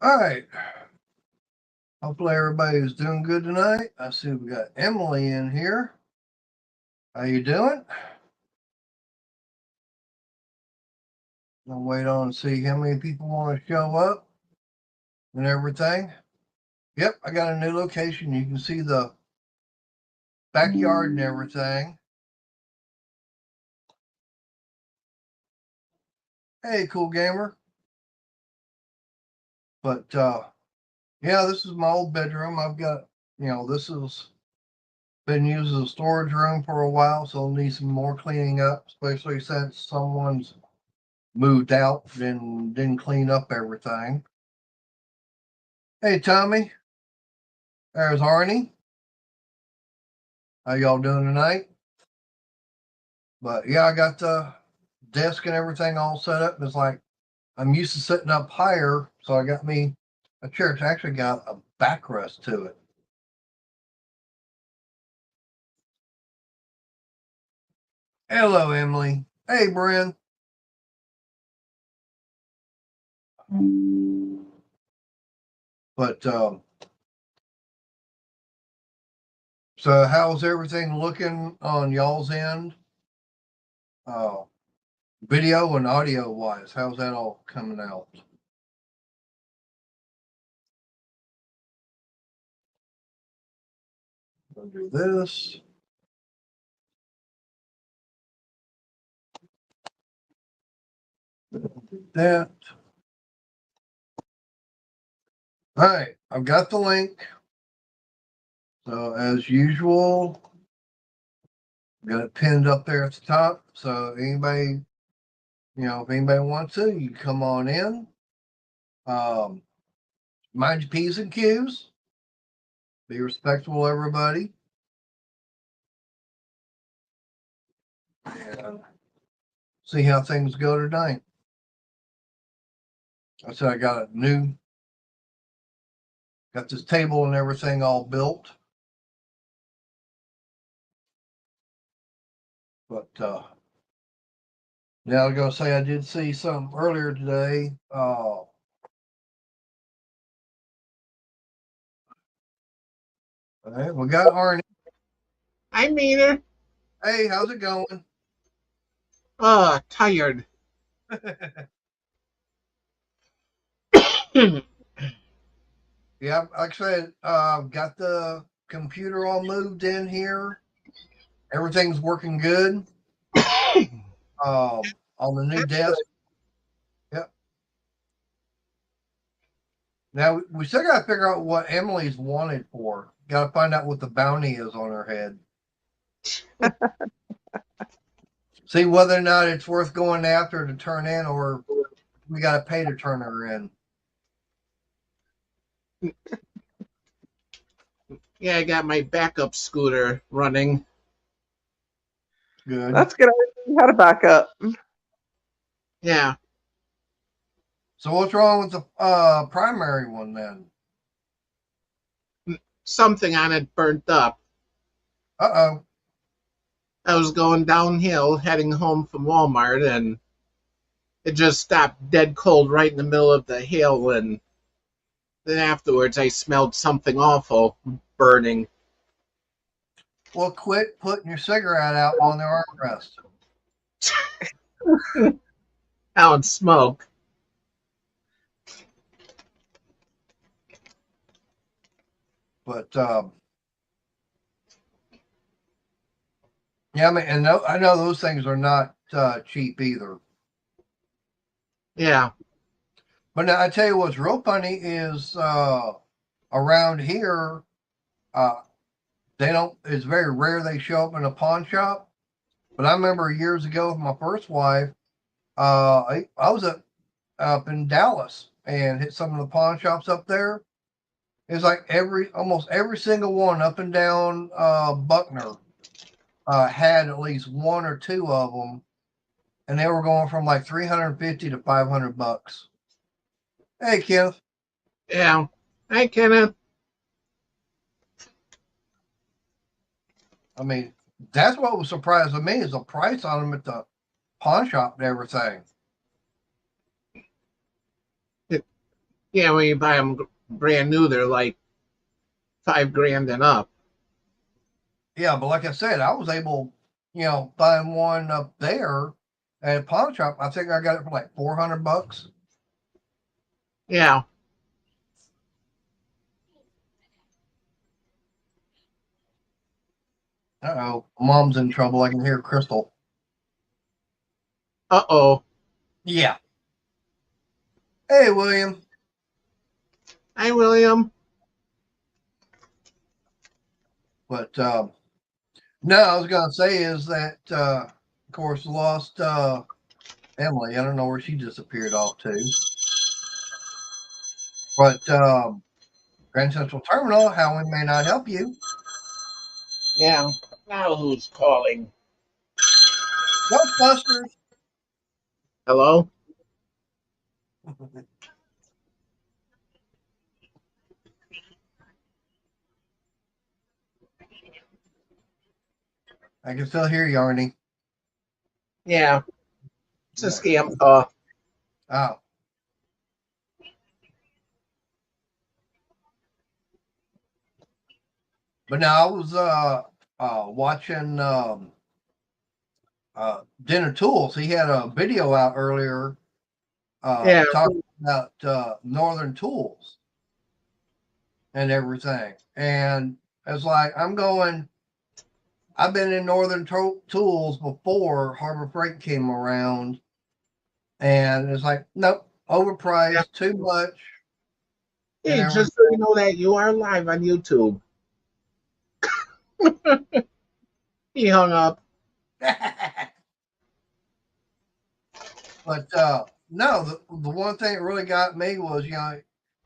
All right. Hopefully everybody's doing good tonight. I see we got Emily in here. How you doing? I'll wait on and see how many people want to show up and everything. Yep, I got a new location. You can see the backyard and everything. Hey, cool gamer. But yeah, this is my old bedroom. I've got, this has been used as a storage room for a while, so it'll need some more cleaning up, especially since someone's moved out and didn't clean up everything. Hey, Tommy. There's Arnie. How y'all doing tonight? But yeah, I got the desk and everything all set up. It's like I'm used to sitting up higher, so I got me a chair. It's actually got a backrest to it. Hello, Emily. Hey, Bryn. But so how's everything looking on y'all's end? Uh, Video and audio wise, how's that all coming out? I'll do this. Do that. All right, I've got the link. So as usual, got it pinned up there at the top. So anybody, if anybody wants to, you come on in. Um, Mind your P's and Q's. Be respectful, everybody. And see how things go tonight. I said I got this table and everything all built. But yeah, I was gonna say I did see some earlier today. Okay, we got Arnie. Hi, Meter. Hey, how's it going? Oh, tired. Yeah, Yeah, like I said, got the computer all moved in here. Everything's working good. On the new desk. Yep. Now we still got to figure out what Emily's wanted for. Got to find out what the bounty is on her head. See whether or not it's worth going after to turn in, or we got to pay to turn her in. I got my backup scooter running. Good. That's good. I had a backup. Yeah, So what's wrong with the primary one then? something on it burnt up. Oh. I was going downhill heading home from Walmart and it just stopped dead cold right in the middle of the hill. And then afterwards, I smelled something awful burning. Well, quit putting your cigarette out on the armrest. Out smoke. But yeah, I mean, and I know those things are not cheap either. Yeah. But now, I tell you what's real funny is around here, uh, they don't. It's very rare they show up in a pawn shop. But I remember years ago with my first wife, I was up in Dallas and hit some of the pawn shops up there. It's like almost every single one up and down Buckner had at least one or two of them, and they were going from like 350 to $500. Hey, Kenneth. Yeah. Hi, Kenneth. I mean, that's what was surprising me is the price on them at the pawn shop and everything. Yeah, when you buy them brand new, they're like $5,000 and up. Yeah, but like I said, I was able, buying one up there at a pawn shop. I think I got it for like $400. Yeah. Uh-oh, mom's in trouble. I can hear Crystal. Uh-oh. Yeah. Hey, William. Hi, William. But no, I was gonna say is that of course lost Emily. I don't know where she disappeared off to. But Grand Central Terminal, how we may not help you. Yeah. Now who's calling? Ghostbusters. Hello? I can still hear you, Arnie. Yeah. It's a Yeah. scam call. Oh. But now I was watching Dinner Tools. He had a video out earlier Yeah. talking about Northern Tools and everything. And it's like I've been in Northern Tools before Harbor Freight came around, and it's like, nope, Yeah. overpriced, too much, and Hey, just so you know that you are live on YouTube. He hung up. everything. But no, the one thing that really got me was,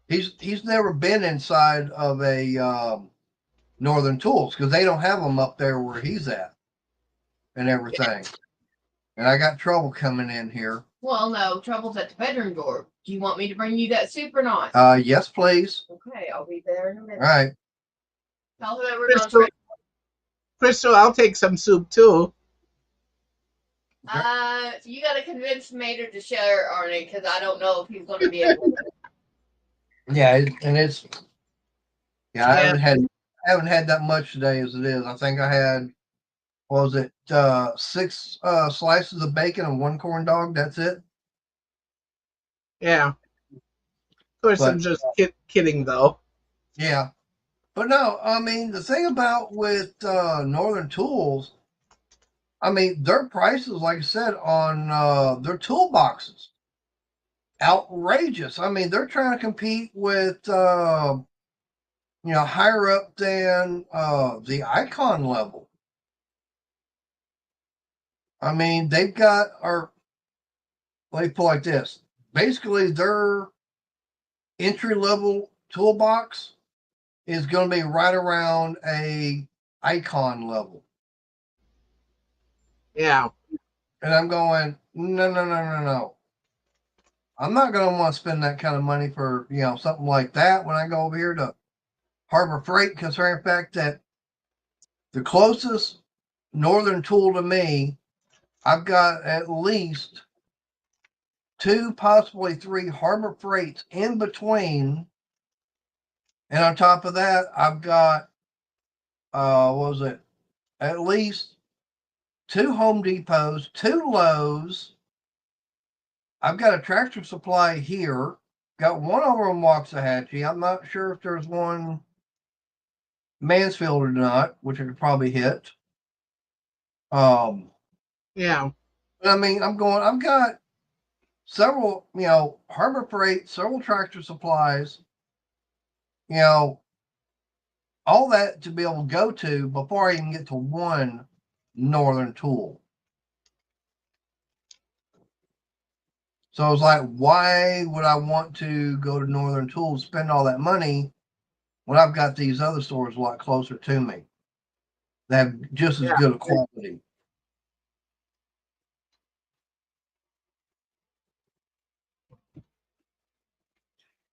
he's never been inside of a Northern Tools because they don't have them up there where he's at and everything. And I got trouble coming in here. Well, no, trouble's at the bedroom door. Do you want me to bring you that soup or not? Yes, please. Okay, I'll be there in a minute. All right. Tell whoever Crystal, Crystal, I'll take some soup too. you gotta convince Mater to share, Arnie, because I don't know if he's gonna be able to. Yeah, and it's Yeah. I haven't had that much today as it is. I think I had, what was it, 6 slices of bacon and 1 corn dog. That's it. Yeah. Of course, But I'm just kidding, though. yeah. But no, I mean, the thing about with Northern Tools, I mean, their prices, like I said, on their toolboxes, outrageous. I mean, they're trying to compete with, higher up than the Icon level. I mean, they've got, or let me put it like this: basically, their entry level toolbox is going to be right around a Icon level. Yeah. And I'm going, no, no, no, no, no. I'm not going to want to spend that kind of money for, something like that when I go over here to Harbor Freight, considering the fact that the closest Northern Tool to me, I've got at least 2, possibly 3 Harbor Freights in between. And on top of that, I've got, what was it? At least 2 Home Depots, 2 Lowe's. I've got a Tractor Supply here. Got one over in Waxahachie. I'm not sure if there's one Mansfield or not, which I could probably hit. Yeah. But I mean, I've got several, Harbor Freight, several Tractor Supplies, you know, all that to be able to go to before I even get to one Northern Tool. So I was like, why would I want to go to Northern Tool, spend all that money when I've got these other stores a lot closer to me that have just as Yeah. good a quality?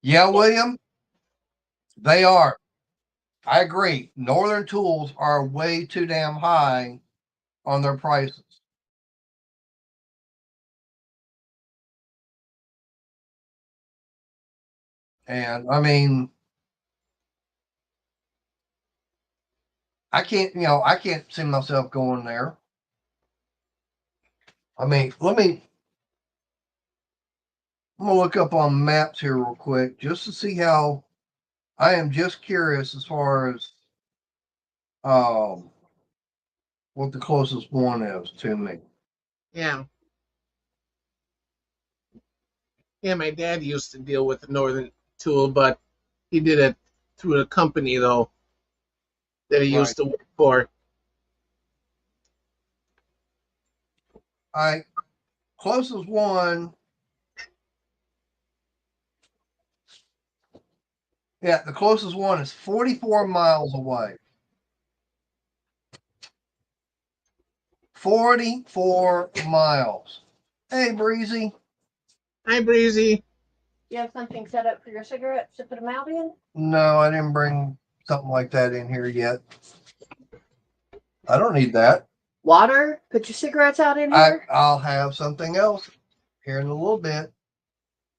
Yeah, William, they are. I agree. Northern Tools are way too damn high on their prices. And I mean, I can't see myself going there. I mean, I'm gonna look up on maps here real quick just to see how. I am just curious as far as um what the closest one is to me. Yeah. Yeah, my dad used to deal with the Northern Tool, but he did it through a company though that he used to work for. I closest one. Yeah, the closest one is 44 miles away. 44 miles. Hey, Breezy. Hi, Breezy. You have something set up for your cigarettes to put them out in? No, I didn't bring something like that in here yet. I don't need that. Water? Put your cigarettes out in here? I'll have something else here in a little bit.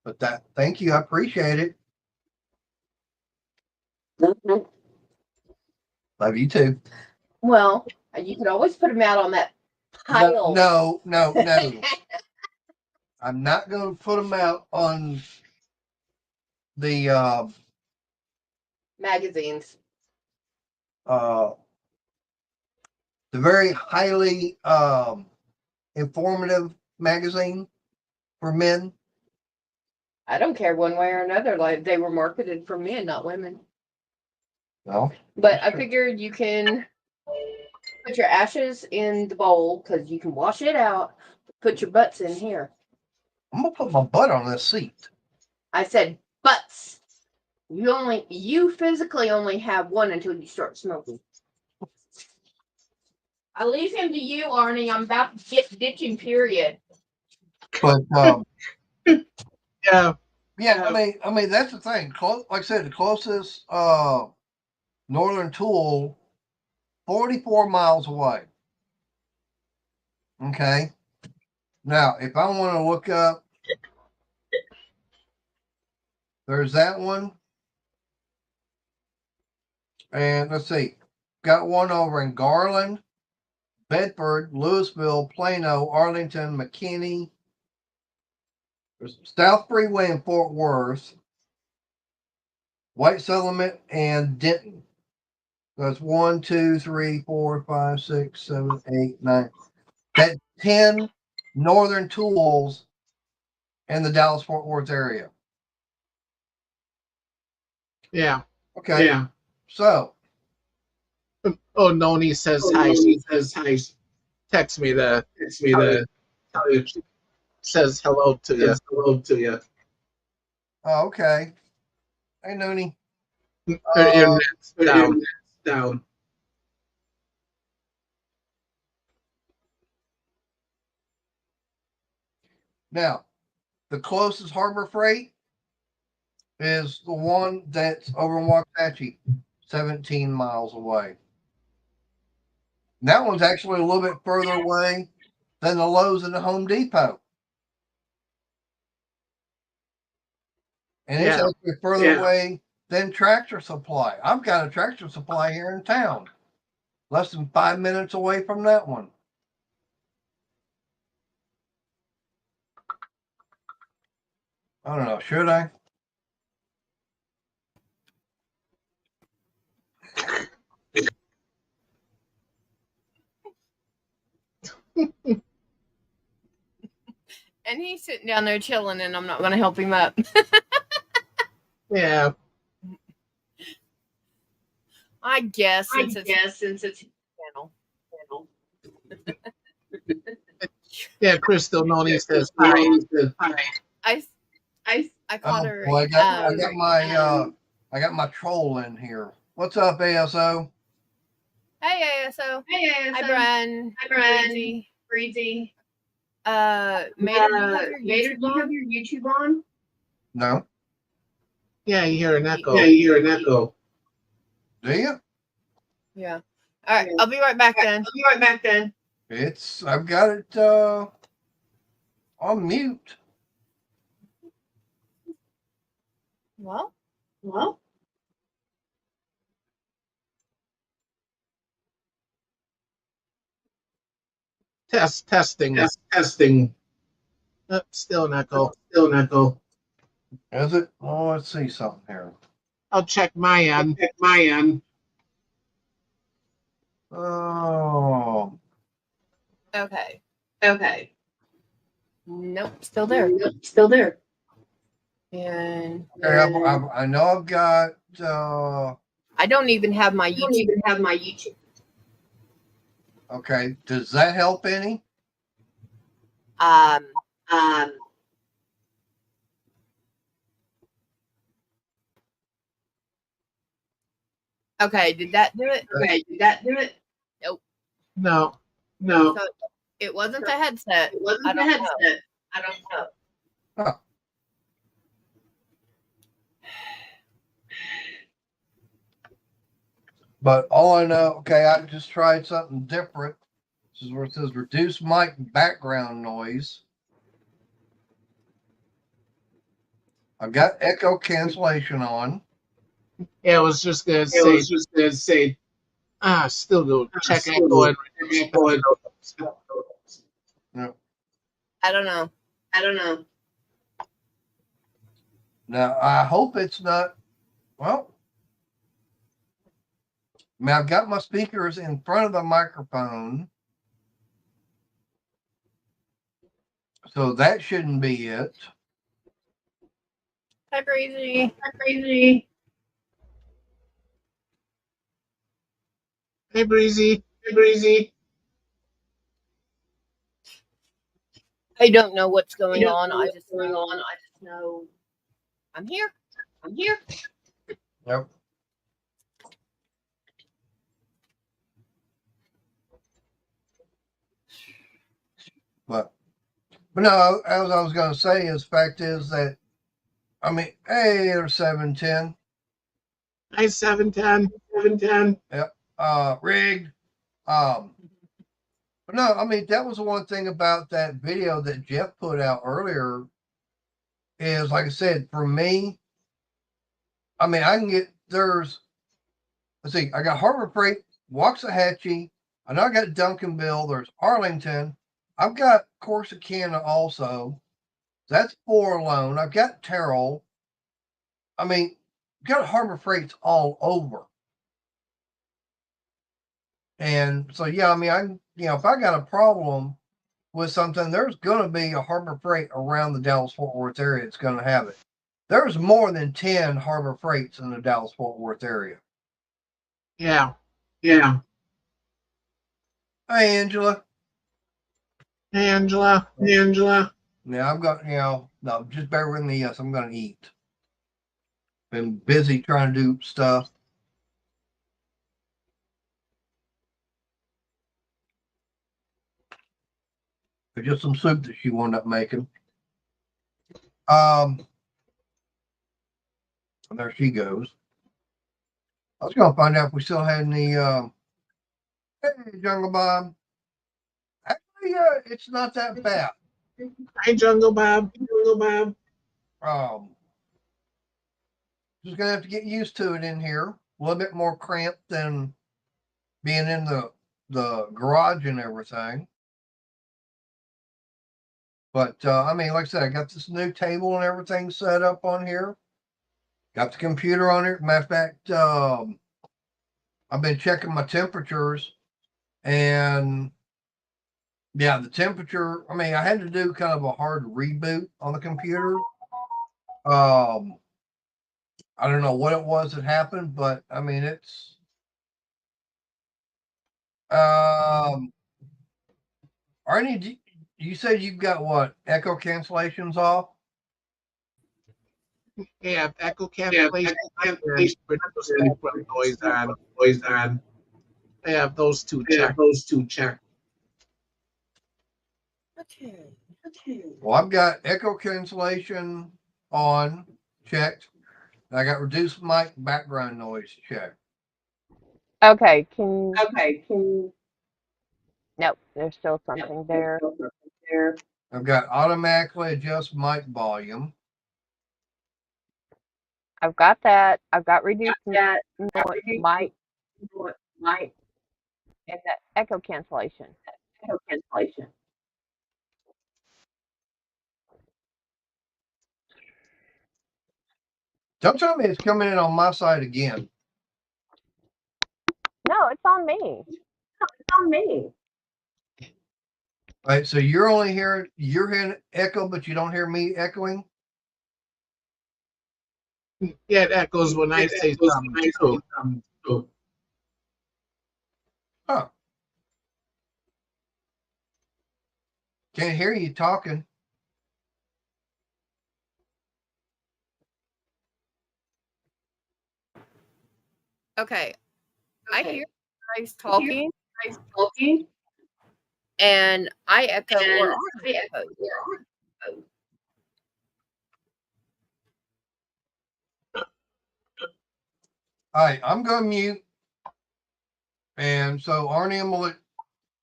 But thank you. I appreciate it. Love you too. Well, you could always put them out on that pile. No. I'm not going to put them out on the Magazines. the very highly informative magazine for men. I don't care one way or another. Like they were marketed for men, not women. No, But I figured you can put your ashes in the bowl because you can wash it out. Put your butts in here. I'm gonna put my butt on this seat. I said butts. You physically only have one until you start smoking. I leave him to you, Arnie. I'm about to get ditching, period. But Yeah. yeah, I mean that's the thing. Like I said, the closest Northern Tool, 44 miles away. Okay. Now, if I want to look up, there's that one. And let's see, got one over in Garland, Bedford, Louisville, Plano, Arlington, McKinney. There's South Freeway in Fort Worth, White Settlement, and Denton. That's 1, 2, 3, 4, 5, 6, 7, 8, 9. That's 10 Northern Tools in the Dallas Fort Worth area. Yeah. Okay. Yeah. So. Oh, Noni says hi. She says hi. Text me the. Says hello to you. Oh, okay. Hey, Nooney. Your net's down. Now, the closest Harbor Freight is the one that's over in Waxahachie, 17 miles away. And that one's actually a little bit further away than the Lowe's and the Home Depot. And it's actually further away than Tractor Supply. I've got a Tractor Supply here in town, less than 5 minutes away from that one. I don't know. Should I? And he's sitting down there chilling, and I'm not going to help him up. Yeah. I guess since it's channel. Yeah, Crystal Noni says hi. I caught her. Well, I got my troll in here. What's up, ASO? Hey, ASO. Hi, Brian. Breezy. Mater, do you have your YouTube on? No. Yeah, you hear an echo. Do you? Yeah. All right. I'll be right back then. I've got it on mute. Well, Testing. Testing. Still an echo. Still an echo. Is it? Oh, let's see something here. I'll check my end. At my end. Oh, okay. Okay. Nope, still there. Still there. And okay. I know I've got. I don't even have my I don't YouTube. even have my YouTube. Okay, does that help any? Um, okay, did that do it? Okay, did that do it? No. No. So it wasn't the headset. It wasn't I the don't know. headset. I don't know. But all I know, okay, I just tried something different. This is where it says reduce mic background noise. I've got echo cancellation on. Yeah, I was just gonna I say. was just gonna say. Still do check Still echo do. and Echo and- I don't know. I don't know. Now, I hope it's not, well, I mean, I've got my speakers in front of the microphone. So that shouldn't be it. Hi, Breezy. Crazy. Hey, Breezy. Breezy. I don't know what's going on. I I just know just know I'm here. I'm here. Yep. But no, as I was going to say, is fact is that, I mean, hey, there's 710. Hi, 710. 710. Rigged. But no, I mean, that was the one thing about that video that Jeff put out earlier is, like I said, for me, I mean, I can get, let's see, I got Harbor Freight, Waxahachie, I know I got Duncanville, there's Arlington, I've got Corsicana also. That's 4 alone. I've got Terrell. I mean, got Harbor Freights all over. And so, yeah, I mean, if I got a problem with something, there's going to be a Harbor Freight around the Dallas-Fort Worth area that's going to have it. There's more than 10 Harbor Freights in the Dallas-Fort Worth area. Yeah. Yeah. Hey, Angela. Hey, Angela. Yeah, I'm going, no, just bear with me. Yes, I'm going to eat. Been busy trying to do stuff. But just some soup that she wound up making. And there she goes. I was gonna find out if we still had any hey, Jungle Bob. Actually, it's not that bad. Hi, Jungle Bob. Just gonna have to get used to it in here. A little bit more cramped than being in the garage and everything. But I mean, like I said, I got this new table and everything set up on here. Got the computer on it. Matter of fact, I've been checking my temperatures, and yeah, the temperature. I mean, I had to do kind of a hard reboot on the computer. I don't know what it was that happened, but I mean, it's Arnie, you said you've got what, echo cancellations off? Yeah, echo cancellation. Cancellation. Noise on. Noise on. I have those two Yeah, checked. those two check. Okay. Well, I've got echo cancellation on, checked. And I got reduced mic background noise checked. Okay. Nope. There's still something there. There. I've got automatically adjust mic volume. I've got that. I've got reduced That mic might and the echo cancellation. cancellation. Don't tell me it's coming in on my side again. No, it's on me. It's on me. All right, so you're hearing echo, but you don't hear me echoing. Yeah, it echoes when I say something too. Huh. Can't hear you talking. Okay. I hear you guys Talking. talking, and I echo or And I echo. All right, I'm going to mute. And so, Arnie, I'm going to let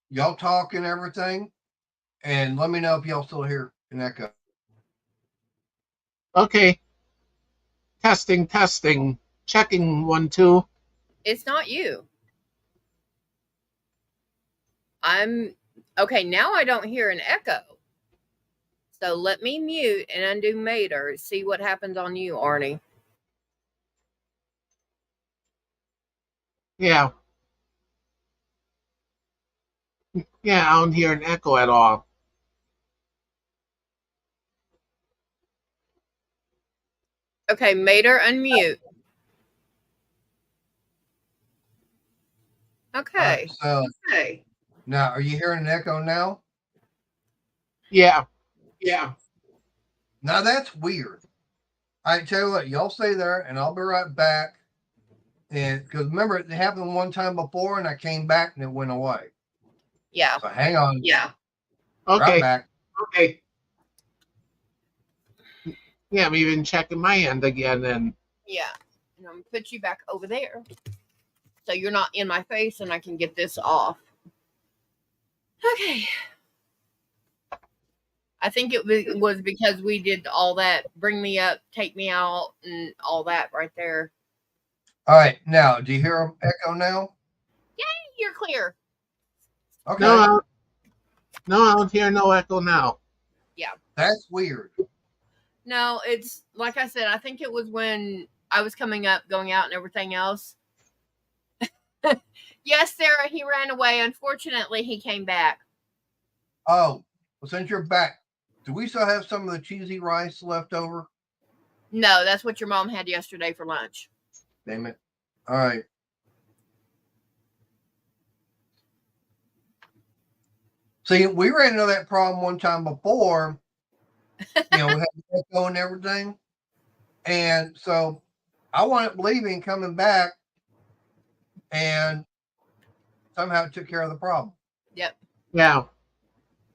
y'all talk and everything. And let me know if y'all still hear an echo. Okay. Testing. Checking 1, 2. It's not you. I'm okay. Now I don't hear an echo. So let me mute and undo Mater. See what happens on you, Arnie. Yeah. Yeah, I don't hear an echo at all. Okay, Mater, unmute. Okay. All right, so Okay. now, are you hearing an echo now? Yeah. Now that's weird. I tell you what, y'all stay there, and I'll be right back. And because remember, it happened one time before, and I came back and it went away. Yeah. So hang on. Yeah. Right Okay. back. Okay. Yeah, I'm even checking my end again. And Yeah. And I'm gonna put you back over there. So you're not in my face and I can get this off. Okay. I think it was because we did all that bring me up, take me out, and all that right there. All right. Now, do you hear an echo now? You're clear. Okay. no, I don't hear no echo now. That's weird. No, it's like I said, I think it was when I was coming up, going out, and everything else. Yes, Sarah, he ran away. Unfortunately, he came back. Oh, well, since you're back, do we still have some of the cheesy rice left over? No, that's what your mom had yesterday for lunch. Damn it. All right. See, we ran into that problem one time before. We had the echo and everything. And so I wound up leaving, coming back, and somehow it took care of the problem. Yep. Yeah.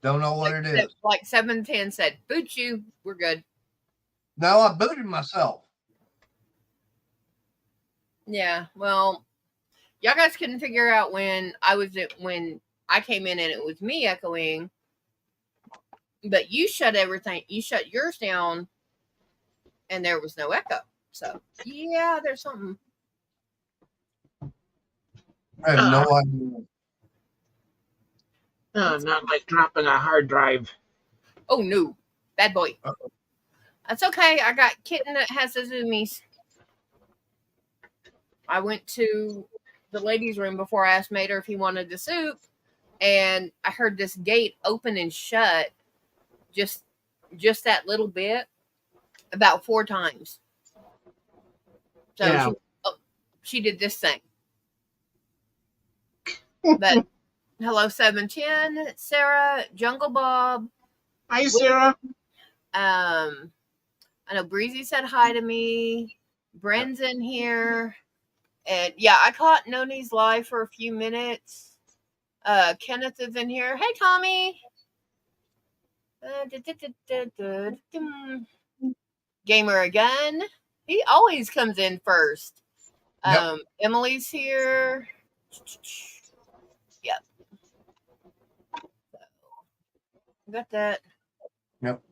Don't know what it is. Like 710 said, boot you. We're good. No, I booted myself. Yeah. Well, y'all guys couldn't figure out when I came in and it was me echoing. But you shut everything. You shut yours down, and there was no echo. So yeah, there's something. I have no idea. Not like dropping a hard drive. Oh no, bad boy. Uh-oh. That's okay. I got kitten that has the zoomies. I went to the ladies' room before I asked Mater if he wanted the soup, and I heard this gate open and shut, just that little bit, about 4 times. So Yeah. she did this thing. But hello, 710, Sarah, Jungle Bob. Hi, Sarah. I know Breezy said hi to me. Bren's in here. And yeah, I caught Noni's live for a few minutes. Kenneth is in here. Hey, Tommy. Gamer again. He always comes in first. Yep. Emily's here. Yep. Got that. Yep.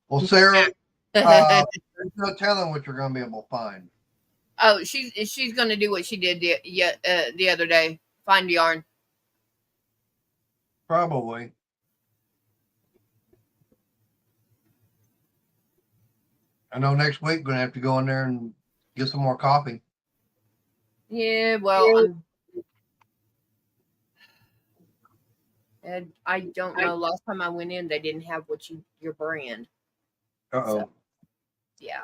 Well, Sarah, there's no telling what you're going to be able to find. Oh, she's gonna do what she did the other day. Find yarn. Probably. I know next week we're going to have to go in there and get some more coffee. Yeah, well, I don't know. Last time I went in, they didn't have your brand. Uh-oh. So, yeah.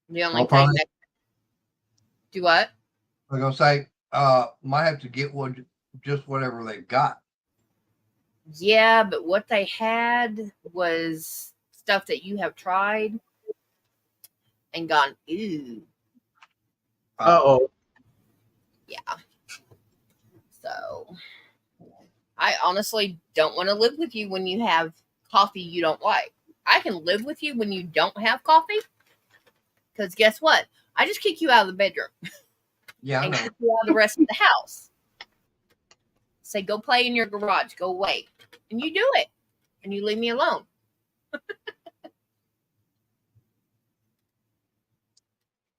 The only Well, thing probably- that do what? I'm going to say, might have to get one, just whatever they've got. Yeah, but what they had was stuff that you have tried and gone, ooh. Uh-oh. Yeah. So I honestly don't want to live with you when you have coffee you don't like. I can live with you when you don't have coffee. Because guess what? I just kick you out of the bedroom Yeah, I and know. kick you out of the rest of the house. Say, go play in your garage. Go away. And you do it. And you leave me alone.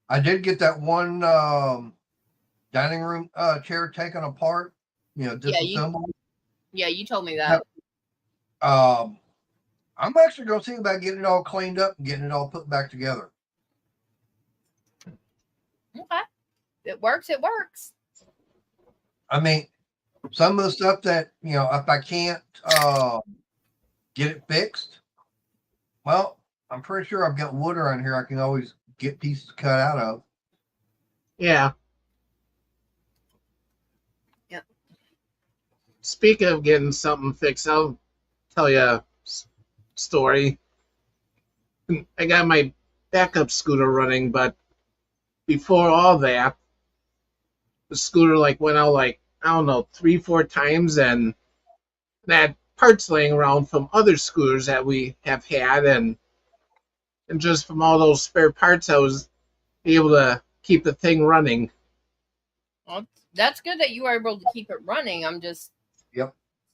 I did get that one dining room chair taken apart, disassembled. Yeah, you told me that. I'm actually going to see about getting it all cleaned up and getting it all put back together. Okay. It works. It works. I mean, some of the stuff that, if I can't get it fixed, well, I'm pretty sure I've got wood around here I can always get pieces cut out of. Yeah. Yep. Speaking of getting something fixed, I'll tell you a story. I got my backup scooter running, but before all that, the scooter went out I don't know, 3-4 times, and that parts laying around from other scooters that we have had, and just from all those spare parts, I was able to keep the thing running. Well, that's good that you were able to keep it running. I'm just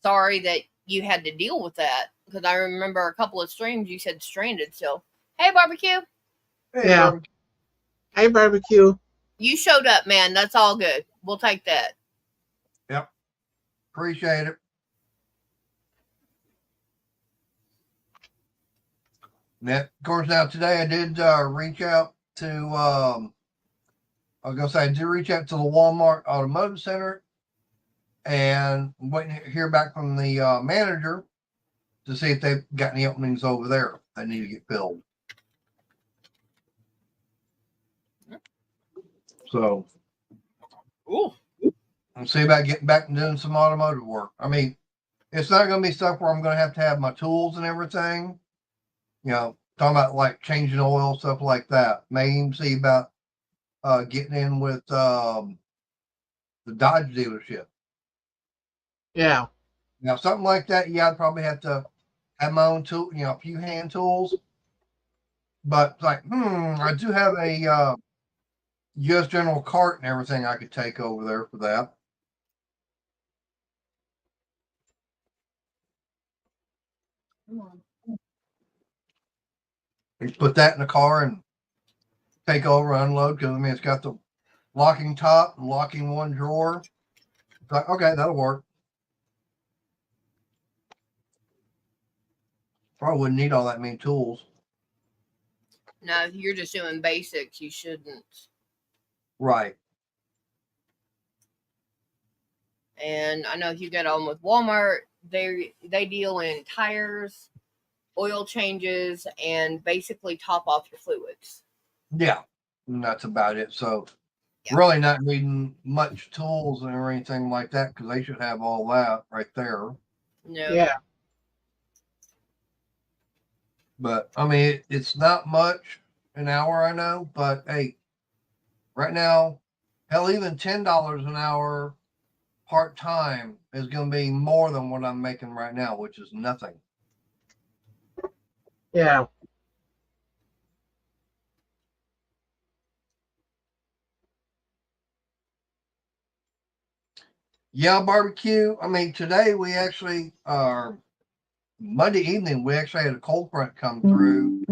sorry that you had to deal with that, because I remember a couple of streams you said stranded. So, hey, barbecue. Hey, Yeah. barbecue. Hi, barbecue. You showed up, man. That's all good. We'll take that. Appreciate it. Of course, now today I did reach out to, I did reach out to the Walmart Automotive Center, and I'm waiting to hear back from the manager to see if they've got any openings over there that need to get filled. So, Ooh. I'll see about getting back and doing some automotive work. I mean, it's not going to be stuff where I'm going to have my tools and everything. Talking about like changing oil, stuff like that. May even see about getting in with the Dodge dealership. Yeah. Now, something like that, I'd probably have to have my own tool, a few hand tools. But I do have a U.S. General cart and everything I could take over there for that. Come on. You put that in the car and take over, unload, because it's got the locking top and locking one drawer. It's like, okay, that'll work. Probably wouldn't need all that many tools. No, if you're just doing basics, you shouldn't. Right. And I know if you get on with Walmart, they deal in tires, oil changes, and basically top off your fluids. Yeah. And that's about it. So Yeah. really not needing much tools or anything like that, because they should have all that right there. No. Yeah. But I mean, it's not much an hour, I know, but hey, right now, hell, even $10 an hour part time is going to be more than what I'm making right now, which is nothing. Yeah. Yeah, barbecue. I mean, today we actually are Monday evening, we actually had a cold front come through,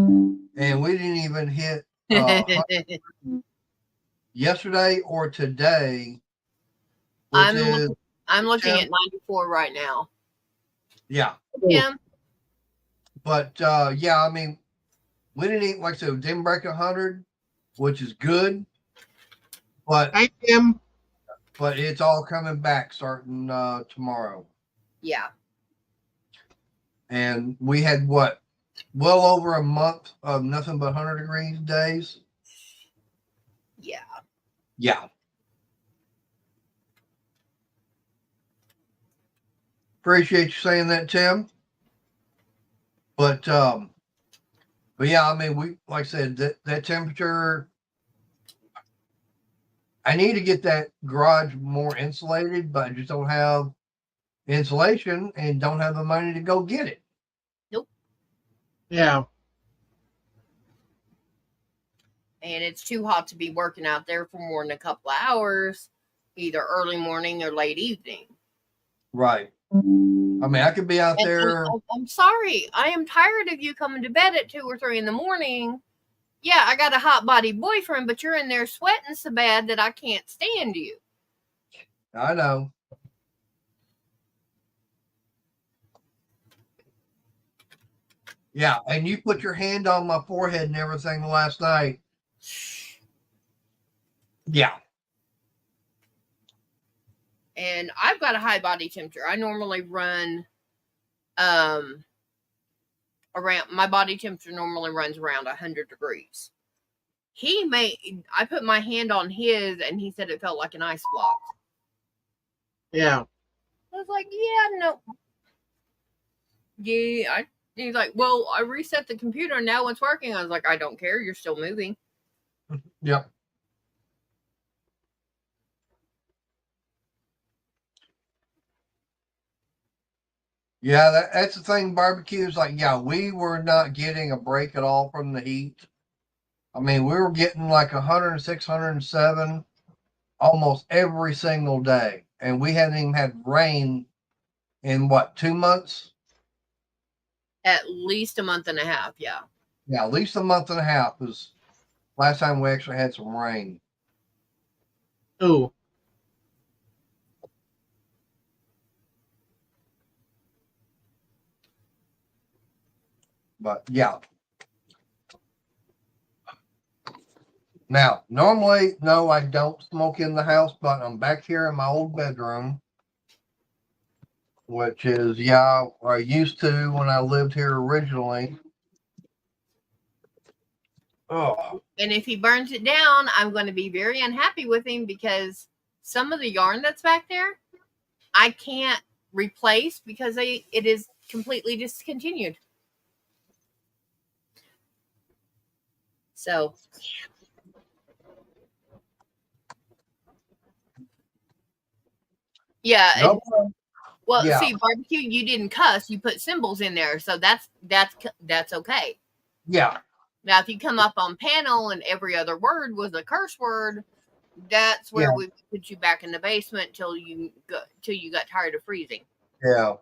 and we didn't even hit yesterday or today, which I'm is I'm looking Tim? at 94 right now. yeah. Tim, But yeah, I mean, we didn't even, like I said, didn't break 100, which is good. But Hi, Tim. it's all coming back starting tomorrow. yeah. And we had what, well over a month of nothing but 100 degrees days. Yeah. Yeah. Appreciate you saying that, Tim. But yeah, I mean, we, like I said, that temperature, I need to get that garage more insulated, but I just don't have insulation and don't have the money to go get it. Yeah. And it's too hot to be working out there for more than a couple of hours, either early morning or late evening. Right. I mean, I could be out And there. I'm sorry. I am tired of you coming to bed at 2 or 3 in the morning. Yeah, I got a hot body boyfriend, but you're in there sweating so bad that I can't stand you. I know. Yeah, and you put your hand on my forehead and everything last night. Yeah. And I've got a high body temperature. I normally run around, my body temperature normally runs around 100 degrees. I put my hand on his and he said it felt like an ice block. Yeah. I was like, yeah, no. Yeah, he's like, well, I reset the computer and now it's working. I was like, I don't care. You're still moving. Yep. Yeah, that's the thing. Barbecues, like, yeah, we were not getting a break at all from the heat. I mean, we were getting like 106, 107 almost every single day. And we hadn't even had rain in what, 2 months? At least a month and a half, yeah. Yeah, at least a month and a half was last time we actually had some rain. Ooh. But yeah. Now, normally, no, I don't smoke in the house, but I'm back here in my old bedroom, which is, yeah, I used to when I lived here originally. Oh, And if he burns it down, I'm going to be very unhappy with him because some of the yarn that's back there, I can't replace because it is completely discontinued. So, yeah. no, Well, yeah. see, barbecue, you didn't cuss. You put symbols in there, so that's okay. Yeah. Now, if you come up on panel and every other word was a curse word, that's where we put you back in the basement till you got tired of freezing. Yeah.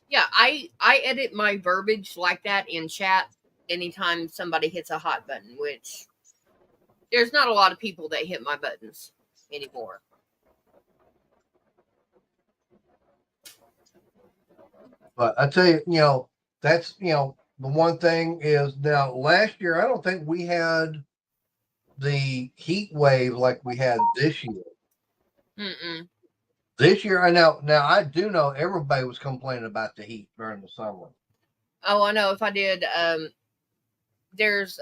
Yeah, I edit my verbiage like that in chat anytime somebody hits a hot button, which there's not a lot of people that hit my buttons anymore. But I tell you, that's, the one thing is now last year, I don't think we had the heat wave like we had this year. Mm-mm. This year, I know. Now, I do know everybody was complaining about the heat during the summer. Oh, I know. If I did, there's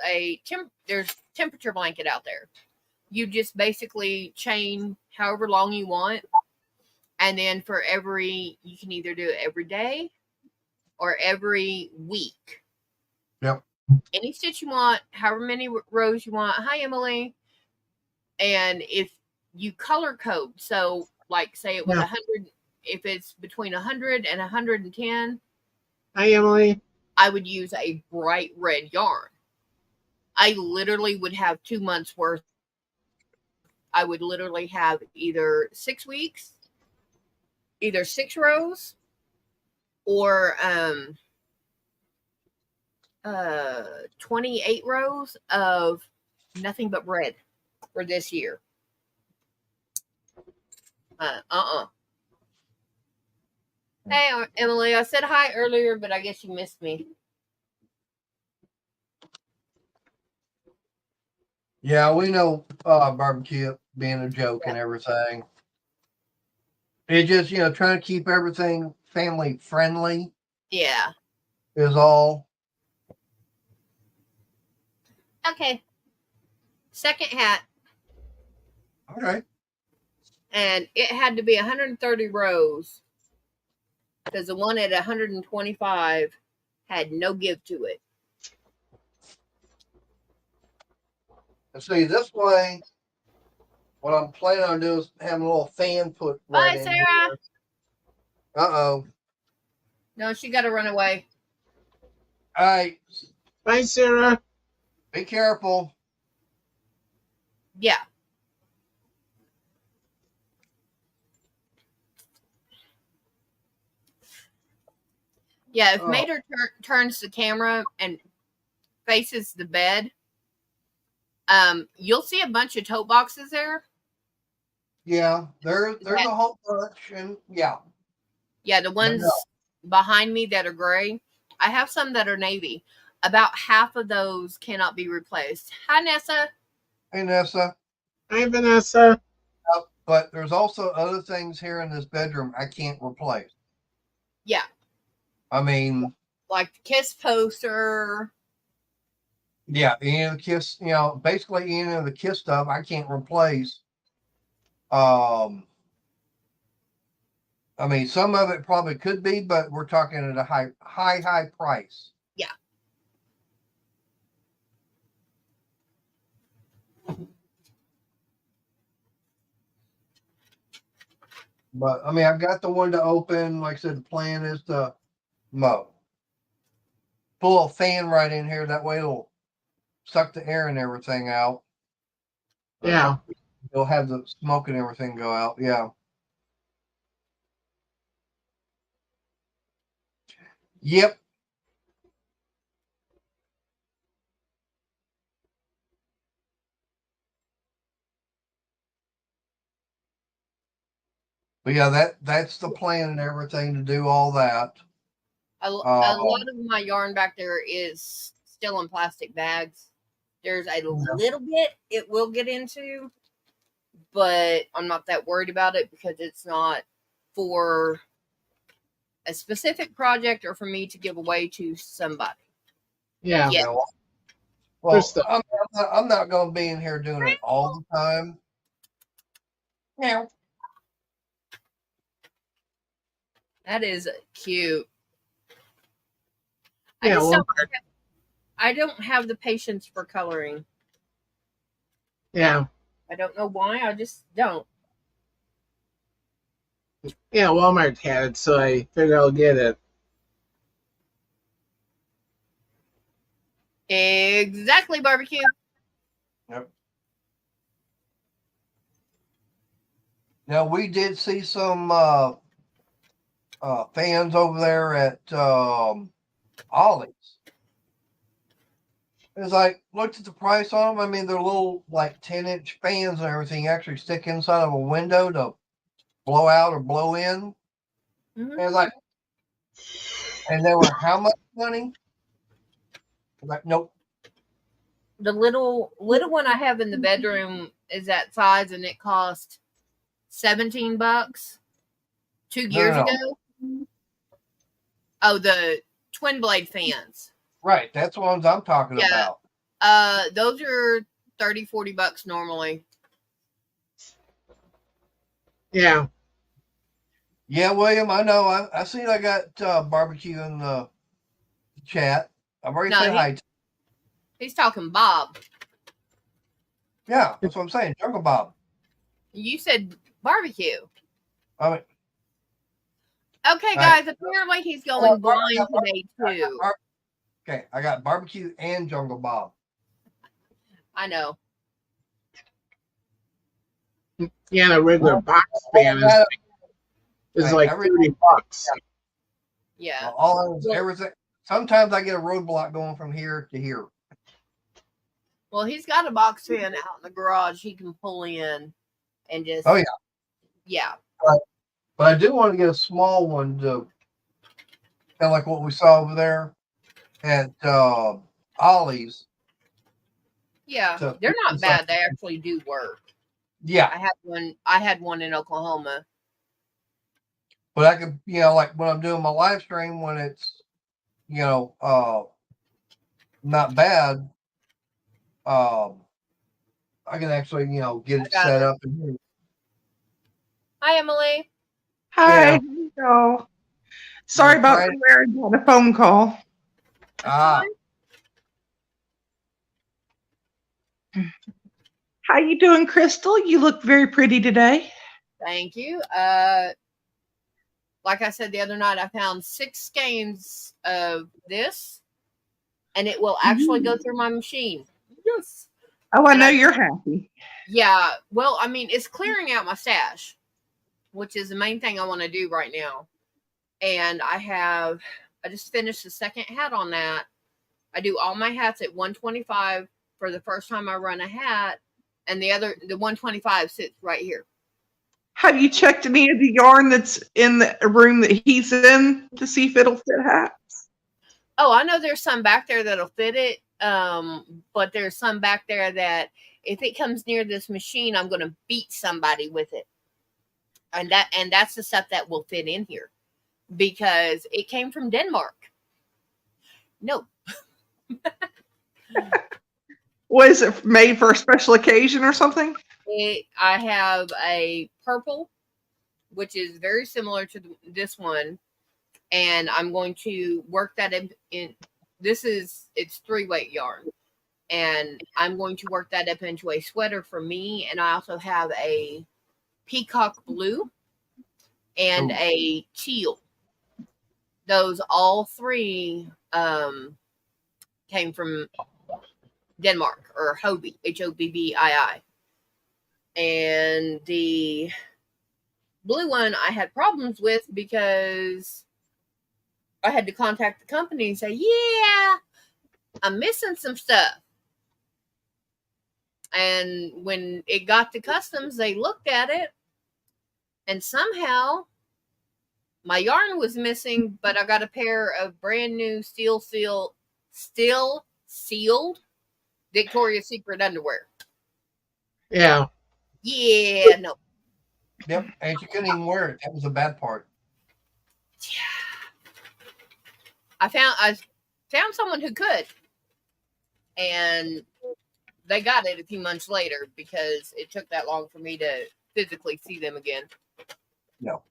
there's temperature blanket out there. You just basically chain however long you want, and then you can either do it every day or every week. Yep. Any stitch you want, however many rows you want. Hi, Emily. And if you color code, so like say it was 100, if it's between 100 and 110. Hi, Emily. I would use a bright red yarn. I literally would have 2 months worth. I would literally have either 6 weeks, either 6 rows, or 28 rows of nothing but bread for this year. Hey, Emily, I said hi earlier, but I guess you missed me. Yeah, we know barbecue being a joke and everything. It just, trying to keep everything family friendly Yeah. is all. Okay. Second hat. Okay. And it had to be 130 rows because the one at 125 had no give to it. And see, this way, what I'm planning on doing is having a little fan put right Bye, in Sarah. here. Uh-oh. No, she got to run away. All right. Bye, Sarah. Be careful. Yeah. Yeah, if Oh. Mater turns the camera and faces the bed, you'll see a bunch of tote boxes there. Yeah, there's a whole bunch, and yeah. Yeah, the ones behind me that are gray. I have some that are navy. About half of those cannot be replaced. Hi, Nessa. Hey, Nessa. Hi, Vanessa. But there's also other things here in this bedroom I can't replace. Yeah. I mean, like the Kiss poster. Yeah, any of the Kiss, basically any of the Kiss stuff I can't replace. I mean, some of it probably could be, but we're talking at a high price. Yeah. But I mean, I've got the window open. Like I said, the plan is to mow. Pull a fan right in here. That way it'll suck the air and everything out. Yeah. It'll have the smoke and everything go out. Yeah. Yep. But yeah, that's the plan and everything to do all that. A lot of my yarn back there is still in plastic bags. There's a little bit it will get into, but I'm not that worried about it because it's not for a specific project or for me to give away to somebody. Yeah. Yeah. Well, I'm not going to be in here doing it all the time. Yeah. That is cute. Yeah, I don't have the patience for coloring. Yeah. I don't know why. I just don't. Yeah, Walmart had it, so I figured I'll get it. Exactly, barbecue. Yep. Now we did see some fans over there at Ollie's. It's like, looked at the price on them. I mean, they're little like 10-inch fans and everything actually stick inside of a window to blow out or blow in. Mm-hmm. And it's like, and they were how much money? Like, nope. The little one I have in the bedroom is that size, and it cost $17 2 years ago. Oh, the twin blade fans. Right, that's the ones I'm talking about. Those are $30-$40 normally. Yeah. Yeah, William, I know. I seen I got barbecue in the chat. I've already said hi. He's talking Bob. Yeah, that's what I'm saying. Jungle Bob. You said barbecue. I mean, okay, guys. Apparently he's going blind today too. Okay, I got barbecue and Jungle Bob. I know. Yeah, the regular box fan is like $30. Yeah. All Well- everything. Sometimes I get a roadblock going from here to here. Well, he's got a box fan out in the garage he can pull in and just. Oh, yeah. Yeah. But I do want to get a small one to kind of like what we saw over there at Ollie's. Yeah. So They're not it's bad. like- They actually do work. Yeah, I had one in Oklahoma. but I could, like when I'm doing my live stream when it's, not bad. I can actually, get it got set it. up in here. Hi, Emily. Hi, Yeah. Joe. Sorry Yeah, about right. earlier. I had a phone call. Ah, How you doing, Crystal? You look very pretty today. Thank you. Like I said the other night, I found 6 skeins of this, and it will actually go through my machine. Yes. Oh, I And know I- you're happy. Yeah. Well, I mean, it's clearing out my stash, which is the main thing I want to do right now. And I just finished the second hat on that. I do all my hats at 125 for the first time I run a hat, and the 125 sits right here. Have you checked any of the yarn that's in the room that he's in to see if it'll fit hats? Oh, I know there's some back there that'll fit it. But there's some back there that if it comes near this machine, I'm going to beat somebody with it. And that's the stuff that will fit in here because it came from Denmark. No, Was it made for a special occasion or something? I have a purple, which is very similar to this one. And I'm going to work that in it's 3-weight yarn. And I'm going to work that up into a sweater for me. And I also have a peacock blue and Ooh. a teal. Those all 3 came from Denmark or Hobbii, Hobbii. And the blue one I had problems with because I had to contact the company and say, yeah, I'm missing some stuff. And when it got to customs, they looked at it and somehow my yarn was missing, but I got a pair of brand new still sealed Victoria's Secret underwear. Yeah. Yeah, no. yep. And you couldn't even wear it. That was the bad part. I found someone who could, and they got it a few months later because it took that long for me to physically see them again. No.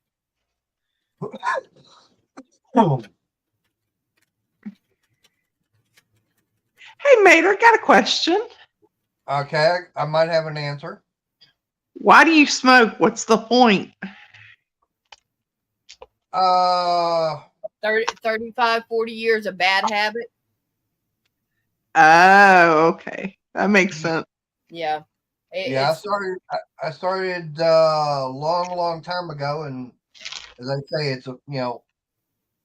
Hey, Mater, got a question. Okay, I might have an answer. Why do you smoke? What's the point? 35, 40 years of bad habit. Oh, okay. That makes sense. Yeah. Yeah, I started long time ago, and as I say, it's a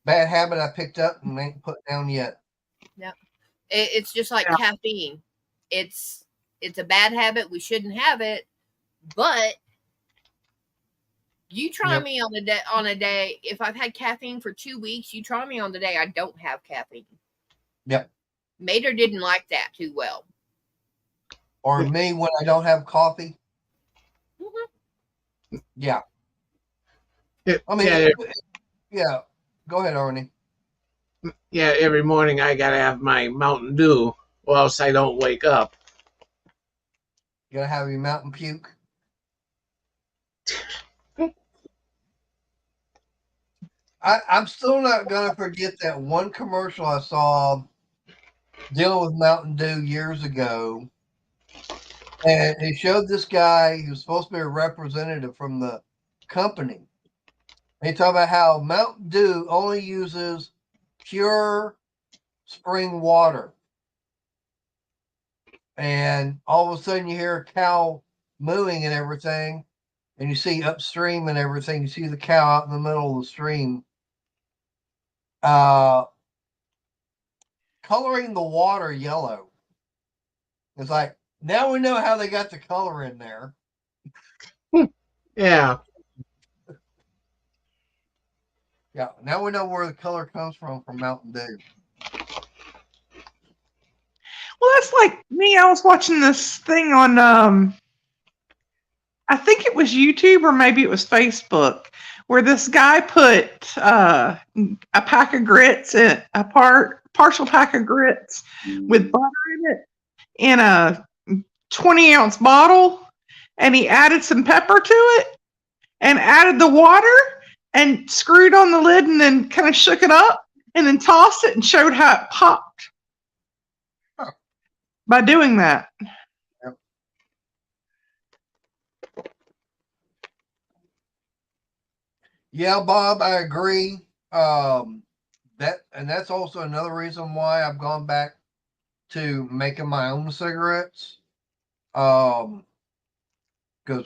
bad habit I picked up and ain't put down yet. It's just like caffeine. It's a bad habit. We shouldn't have it, but you try Yep. me on a day. If I've had caffeine for 2 weeks, you try me on the day I don't have caffeine. Yep. Mater didn't like that too well. Or me when I don't have coffee. Mhm. Yeah. It- I mean, yeah, yeah. Go ahead, Arnie. yeah, every morning I gotta have my Mountain Dew, or else I don't wake up. You gotta have your mountain puke. I'm still not gonna forget that one commercial I saw dealing with Mountain Dew years ago, and it showed this guy. He was supposed to be a representative from the company. They talk about how Mountain Dew only uses pure spring water, and all of a sudden you hear a cow mooing and everything, and you see upstream and everything. You see the cow out in the middle of the stream. coloring the water yellow. It's like, now we know how they got the color in there. Yeah. Yeah, now we know where the color comes from Mountain Dew. Well, that's like me. I was watching this thing on, I think it was YouTube or maybe it was Facebook, where this guy put a pack of grits in partial pack of grits with butter in it in a 20-ounce bottle, and he added some pepper to it and added the water and screwed on the lid and then kind of shook it up and then tossed it and showed how it popped by doing that. Yep. Yeah, Bob, I agree. That's also another reason why I've gone back to making my own cigarettes. Because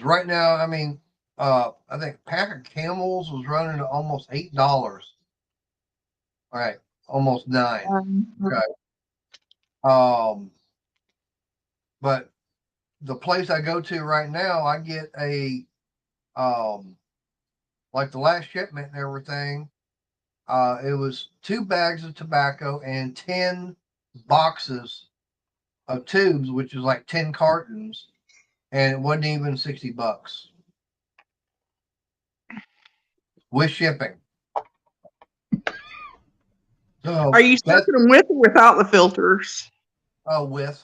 right now, I mean, I think pack of Camels was running at almost $8. All right, almost $9. Okay. But the place I go to right now, I get a like the last shipment and everything. It was 2 bags of tobacco and 10 boxes of tubes, which is like 10 cartons, and it wasn't even $60 with shipping. So Are you that's smoking them with or without the filters? with.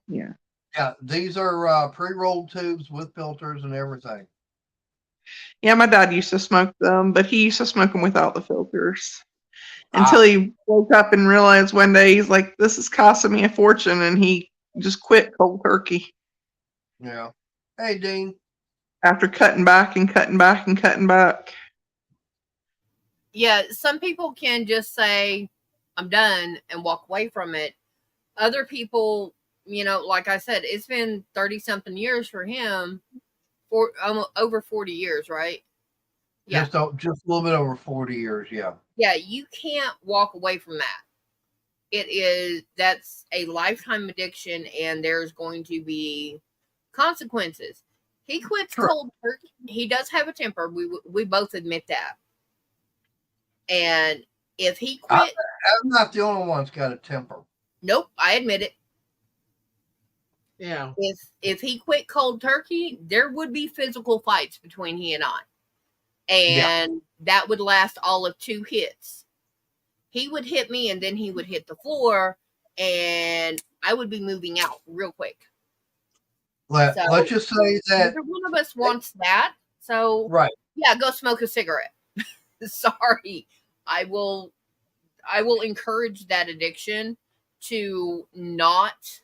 Yeah. Yeah, these are pre-rolled tubes with filters and everything. Yeah, my dad used to smoke them, but he used to smoke them without the filters until he woke up and realized one day he's like, "This is costing me a fortune," and he just quit cold turkey Yeah. Hey, Dean. after cutting back and cutting back and cutting back. Yeah, some people can just say, I'm done and walk away from it. Other people, like I said, it's been 30 something years for him, for over 40 years, right? Yeah. Just a little bit over 40 years. Yeah. Yeah, you can't walk away from that. That's a lifetime addiction, and there's going to be consequences. He quits Sure. cold turkey. He does have a temper. We both admit that. And if he quit, I'm not the only one that's got a temper. nope, I admit it. Yeah. If he quit cold turkey, there would be physical fights between he and I. And that would last all of 2 hits. He would hit me and then he would hit the floor and I would be moving out real quick. Let's just say that neither one of us wants that. So right. Yeah, go smoke a cigarette. Sorry. I will encourage that addiction to not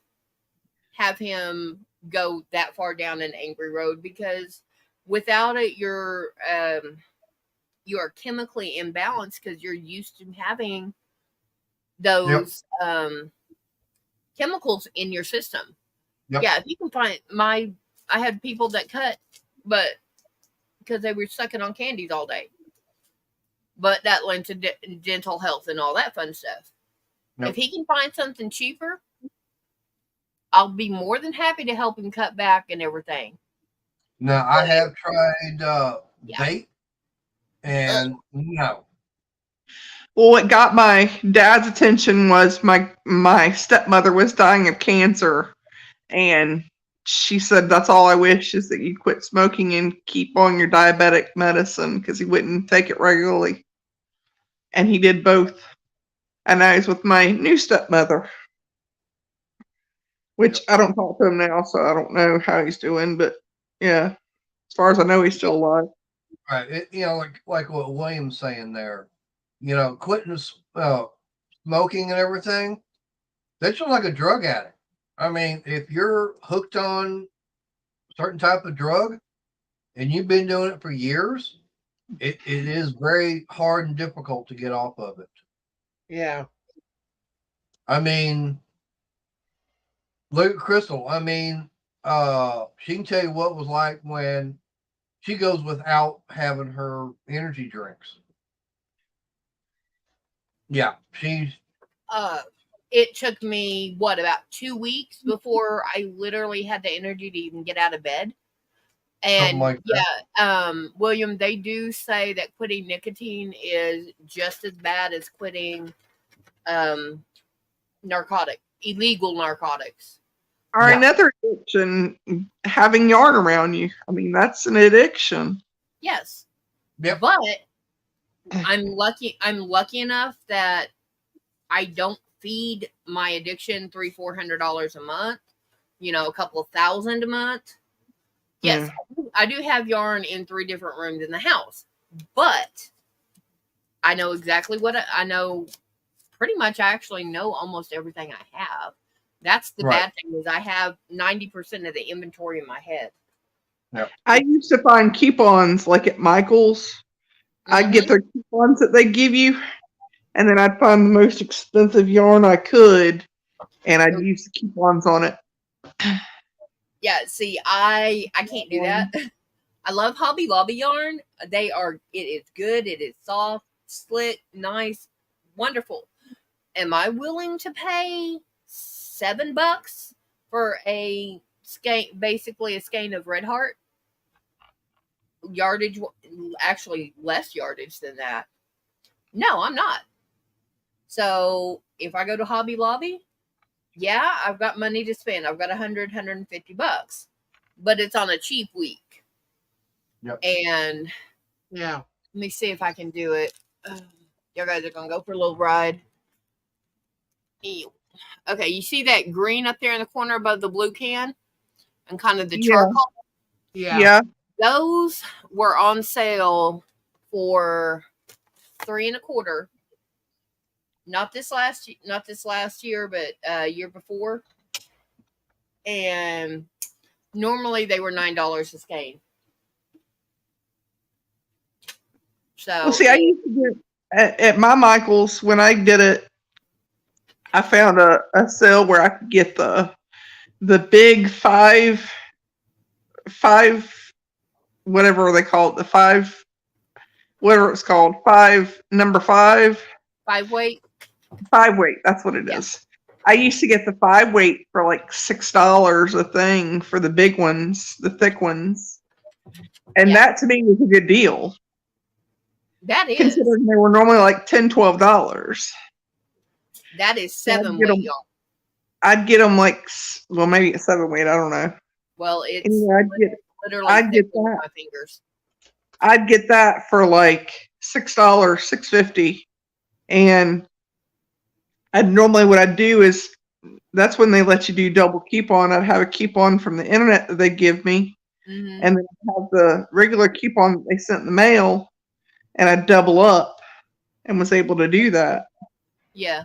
have him go that far down an angry road, because without it you're chemically imbalanced because you're used to having those chemicals in your system. Yep. Yeah, if you can find I had people that cut, but because they were sucking on candies all day. But that led to dental health and all that fun stuff. Yep. If he can find something cheaper, I'll be more than happy to help him cut back and everything. Now, I have tried vape, and no. Well, what got my dad's attention was my stepmother was dying of cancer, and she said, "That's all I wish is that you quit smoking and keep on your diabetic medicine," because he wouldn't take it regularly. And he did both. And now he's with my new stepmother, which I don't talk to him now, so I don't know how he's doing. But yeah, as far as I know, he's still alive. Right. Like what William's saying there, quitting smoking and everything, that's just like a drug addict. I mean, if you're hooked on a certain type of drug and you've been doing it for years, it is very hard and difficult to get off of it. Yeah. I mean, look at Crystal. I mean, she can tell you what it was like when she goes without having her energy drinks. Yeah, she's It took me about 2 weeks before I literally had the energy to even get out of bed. And something like that. William, they do say that quitting nicotine is just as bad as quitting illegal narcotics. Or Yeah. another addiction, having yarn around you. I mean, that's an addiction. Yes. Yep. But I'm lucky enough that I don't feed my addiction $300-400 a month, a couple of thousand a month. Yes, I do have yarn in 3 different rooms in the house, but I know exactly I know. Pretty much, I actually know almost everything I have. That's the Right. bad thing, is I have 90% of the inventory in my head. I used to find coupons like at Michael's. I'd get their coupons that they give you, and then I'd find the most expensive yarn I could, and I'd use the coupons on it. Yeah, see, I can't do that. I love Hobby Lobby yarn. It is good. It is soft, slick, nice, wonderful. Am I willing to pay $7 for a skein, basically a skein of Red Heart? Yardage, actually less yardage than that. No, I'm not. So if I go to Hobby Lobby, yeah, I've got money to spend. I've got $150, but it's on a cheap week. Yep. And Yeah. let me see if I can do it. You guys are gonna go for a little ride. Ew. Okay, you see that green up there in the corner above the blue can, and kind of the charcoal. Yeah. Those were on sale for $3.25. Not this last year, but year before. And normally they were $9 a skein. So Well, see, I used to get at my Michael's when I did it. I found a sale where I could get the big five, whatever they call it, the five, whatever it's called, number 5 5-weight. 5-weight. That's what it is. I used to get the 5-weight for like $6 a thing for the big ones, the thick ones, and that to me was a good deal. That is. Considering they were normally like $10-12. That is 7-weight, y'all. I'd get them like, well, maybe a 7-weight. I don't know. Well, it's anyway, literally I'd get with that. my fingers. I'd get that for like $6, $6.50, and what I'd do is, that's when they let you do double coupon. I'd have a coupon from the internet that they give me, and then I'd have the regular coupon that they sent in the mail, and I'd double up, and was able to do that. Yeah.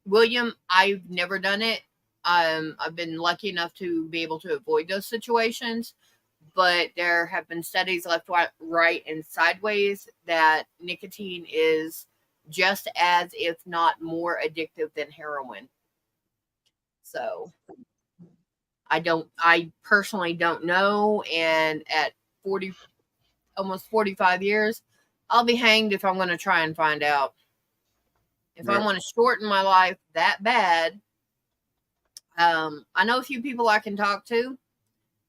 William, I've never done it. I've been lucky enough to be able to avoid those situations, but there have been studies left, right, and sideways that nicotine is just as, if not more, addictive than heroin. So I personally don't know, and at almost 45 years, I'll be hanged if I'm going to try and find out. If I want to shorten my life that bad, I know a few people I can talk to,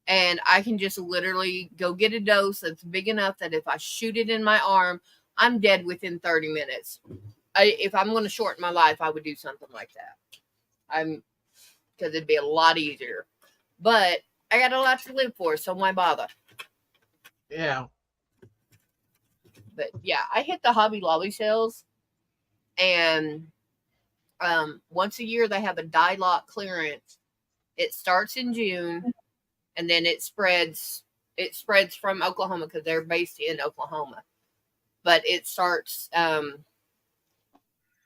and I can just literally go get a dose that's big enough that if I shoot it in my arm, I'm dead within 30 minutes. If I'm going to shorten my life, I would do something like that. Because it'd be a lot easier. But I got a lot to live for, so why bother? Yeah. But yeah, I hit the Hobby Lobby sales, and once a year they have a die lot clearance. It starts in June, and then it spreads from Oklahoma, because they're based in Oklahoma. But it starts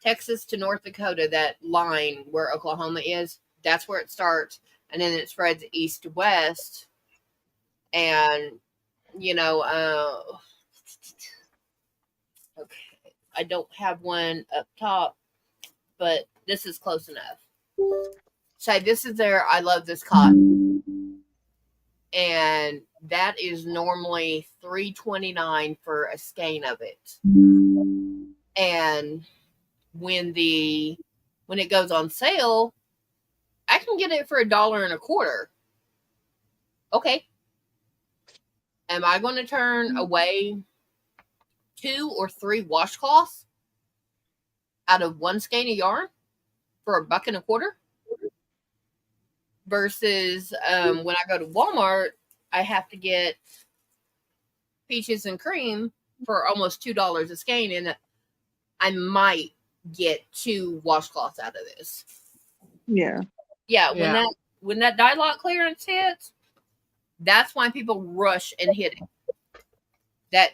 Texas to North Dakota, that line where Oklahoma is, that's where it starts, and then it spreads east to west. And okay, I don't have one up top, but this is close enough. So this is their I Love This Cotton, and that is normally $3.29 for a skein of it. And when it goes on sale, I can get it for $1.25. Okay. Am I going to turn away 2 or 3 washcloths out of 1 skein of yarn for $1.25? Versus when I go to Walmart, I have to get peaches and cream for almost $2 a skein, and I might get 2 washcloths out of this. Yeah. Yeah, Yeah. when that dye lot clearance hits, that's why people rush and hit it. That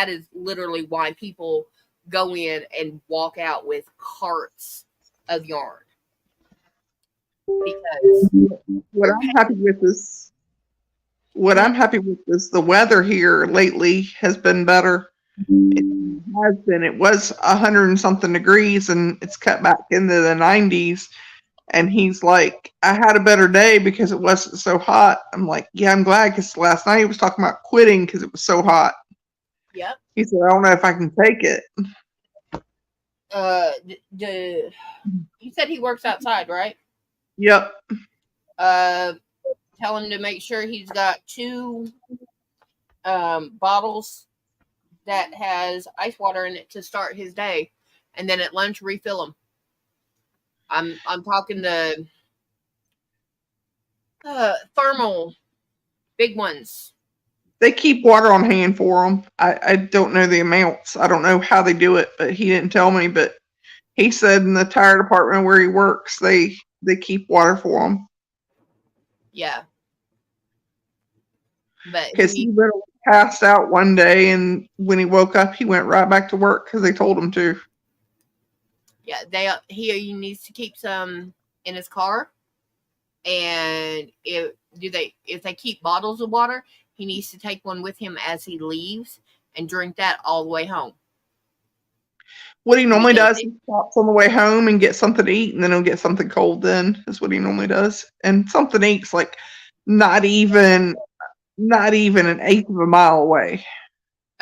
is literally why people go in and walk out with carts of yarn. Because What I'm happy with is the weather here lately has been better. It has been. It was 100 and something degrees, and it's cut back into the 90s. And he's like, I had a better day because it wasn't so hot. I'm like, yeah, I'm glad, because last night he was talking about quitting because it was so hot. yep. He said, I don't know if I can take it. You said he works outside, right? Yep. Tell him to make sure he's got 2 bottles that has ice water in it to start his day, and then at lunch refill them. I'm talking the thermal big ones. They keep water on hand for him. I don't know the amounts. I don't know how they do it, but he didn't tell me. But he said in the tire department where he works, they keep water for him. Yeah. But Because he literally passed out one day, and when he woke up, he went right back to work because they told him to. yeah, he needs to keep some in his car, and if they keep bottles of water, he needs to take one with him as he leaves and drink that all the way home. What he normally Because does, he stops on the way home and gets something to eat, and then he'll get something cold. Then is what he normally does, and something to eat's like not even an eighth of a mile away.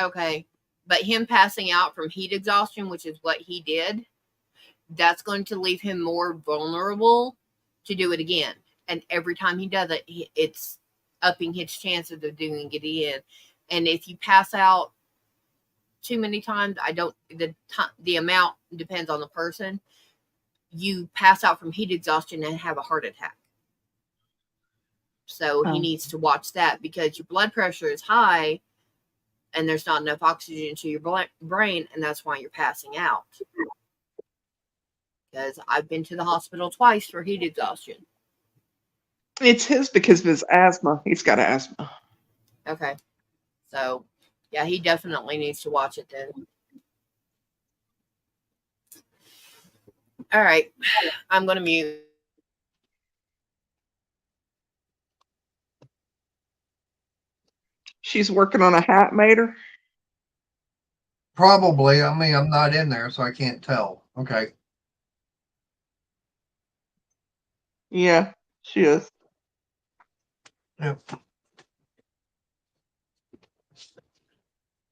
Okay, but him passing out from heat exhaustion, which is what he did, that's going to leave him more vulnerable to do it again. And every time he does it, it's upping his chances of doing it again. And if you pass out too many times, the amount depends on the person. You pass out from heat exhaustion and have a heart attack. So he needs to watch that, because your blood pressure is high and there's not enough oxygen to your brain, and that's why you're passing out. Because I've been to the hospital twice for heat exhaustion. It's his because of his asthma. He's got asthma. Okay. So, yeah, he definitely needs to watch it then. All right. I'm going to mute. She's working on a hat, Mater. Probably. I mean, I'm not in there, so I can't tell. Okay. Yeah, she is. Yep.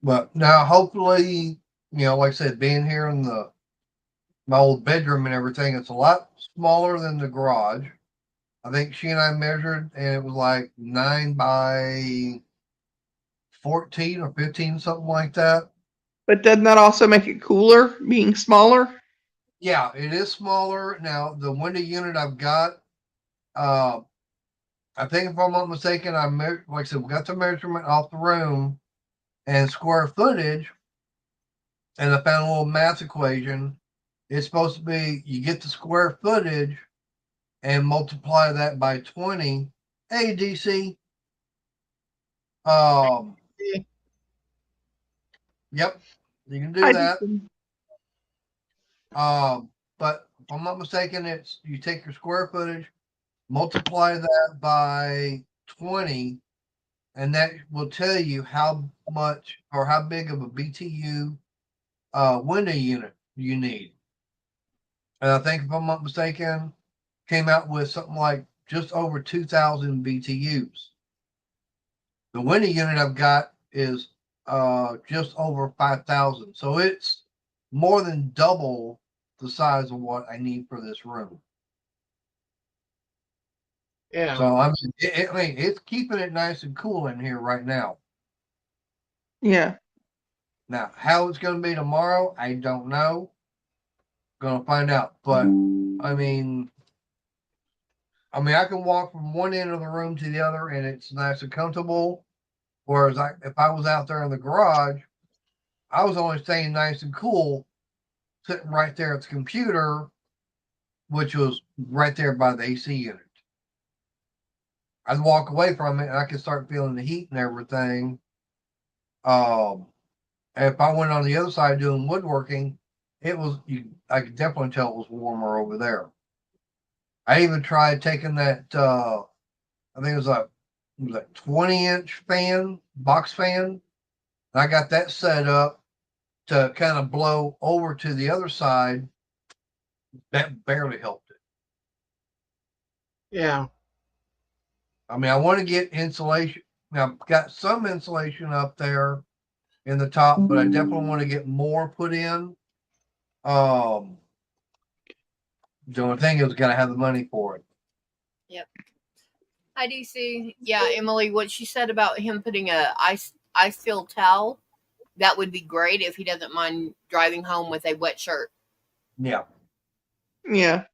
But now, hopefully, like I said, being here in my old bedroom and everything, it's a lot smaller than the garage. I think she and I measured, and it was like 9 by 14 or 15, something like that. But doesn't that also make it cooler, being smaller? Yeah, it is smaller. Now, the window unit I've got, I think if I'm not mistaken, like I said, we got the measurement off the room and square footage, and I found a little math equation. It's supposed to be, you get the square footage and multiply that by 20. Hey, DC. Yep, you can do that. But if I'm not mistaken, it's you take your square footage, multiply that by 20, and that will tell you how much or how big of a BTU window unit you need. And I think if I'm not mistaken, came out with something like just over 2,000 BTUs. The window unit I've got is just over 5,000. So it's more than double the size of what I need for this room. Yeah. So I mean, it's keeping it nice and cool in here right now. Yeah. Now, how it's going to be tomorrow, I don't know. Going to find out, but I mean, I can walk from one end of the room to the other, and it's nice and comfortable. Whereas if I was out there in the garage, I was only staying nice and cool, sitting right there at the computer, which was right there by the AC unit. I'd walk away from it, and I could start feeling the heat and everything. If I went on the other side doing woodworking, I could definitely tell it was warmer over there. I even tried taking that, I think it was a 20-inch fan, box fan. And I got that set up to kind of blow over to the other side. That barely helped it. Yeah. I mean, I want to get insulation. Now, I've got some insulation up there in the top, but I definitely want to get more put in. The only thing is, got to have the money for it. Hi, DC. Yeah, Emily, what she said about him putting a ice filled towel, that would be great if he doesn't mind driving home with a wet shirt. Yeah. Yeah.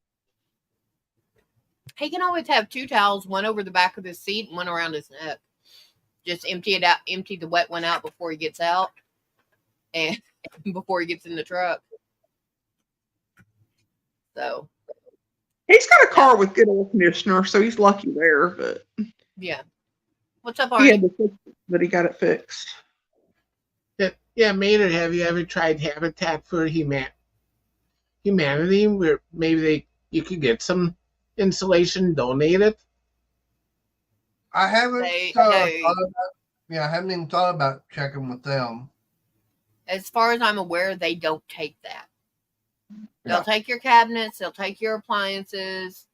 He can always have 2 towels, one over the back of his seat and one around his neck. Just empty the wet one out before he gets out and before he gets in the truck. So, He's got a car with good air conditioner, so he's lucky there. But yeah. What's up, he Arnie? had to fix it, but he got it fixed. Yeah, Maynard, have you ever tried Habitat for Humanity, where maybe you could get some insulation donated? I haven't They- I haven't even thought about checking with them. As far as I'm aware, they don't take that. They'll Yeah. take your cabinets, they'll take your appliances,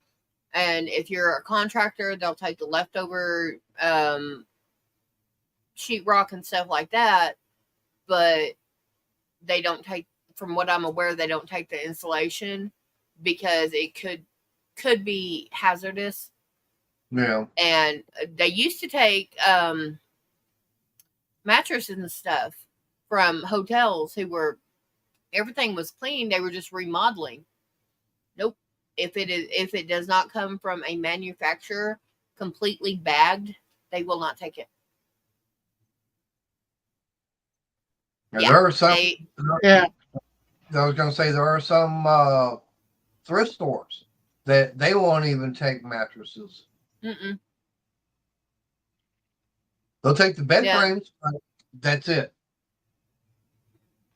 and if you're a contractor, they'll take the leftover sheetrock and stuff like that. But they don't take, from what I'm aware, they don't take the insulation because it could be hazardous. Yeah. And they used to take mattresses and stuff from hotels who were, everything was clean, they were just remodeling. Nope. If it does not come from a manufacturer completely bagged, they will not take it. And Yeah, there are some. Yeah. I was going to say there are some thrift stores that they won't even take mattresses. Mm-mm. They'll take the bed Yeah. frames, but that's it.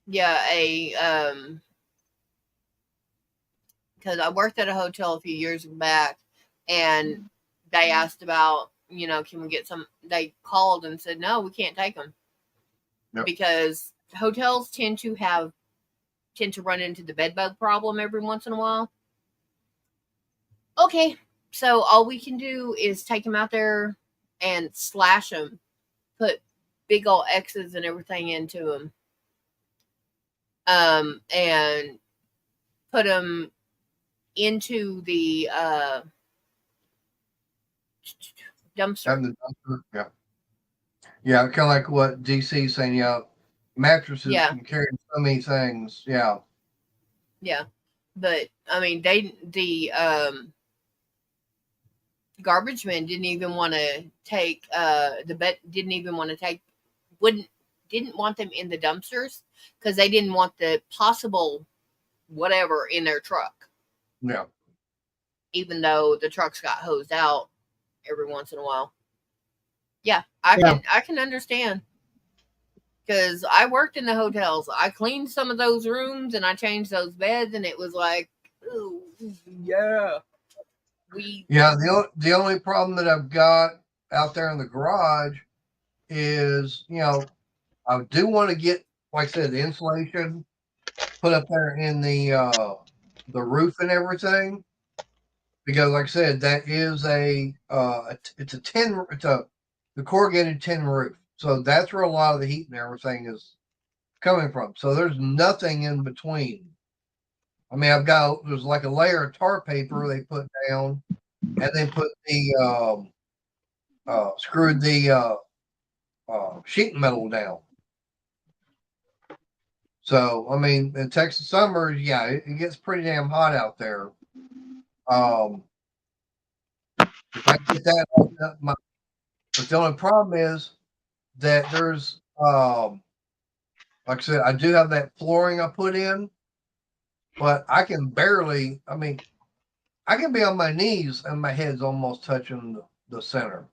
Yeah, because I worked at a hotel a few years back, and they asked about, can we get some? They called and said, no, we can't take them. Yep. Because hotels tend to run into the bed bug problem every once in a while. Okay, so all we can do is take them out there and slash them, put big old X's and everything into them. And put them into the dumpster. Have the dumpster. Yeah. Yeah, kind of like what DC is saying. Yeah, mattresses Yeah. can carry so many things. Yeah. Yeah, but I mean, the garbage men didn't even want to take didn't want them in the dumpsters because they didn't want the possible whatever in their truck, Yeah. even though the trucks got hosed out every once in a while. Yeah, I can understand, because I worked in the hotels. I cleaned some of those rooms and I changed those beds, and it was like, ooh, yeah. Yeah, the only problem that I've got out there in the garage is, I do want to get, like I said, the insulation put up there in the roof and everything, because, like I said, that is the corrugated tin roof, so that's where a lot of the heat and everything is coming from. So there's nothing in between. I mean, there's like a layer of tar paper they put down, and they put the screwed the sheet metal down. So I mean, in Texas summers, yeah, it gets pretty damn hot out there. If I get that, but the only problem is that there's like I said, I do have that flooring I put in, but I can barely. I mean, I can be on my knees and my head's almost touching the center.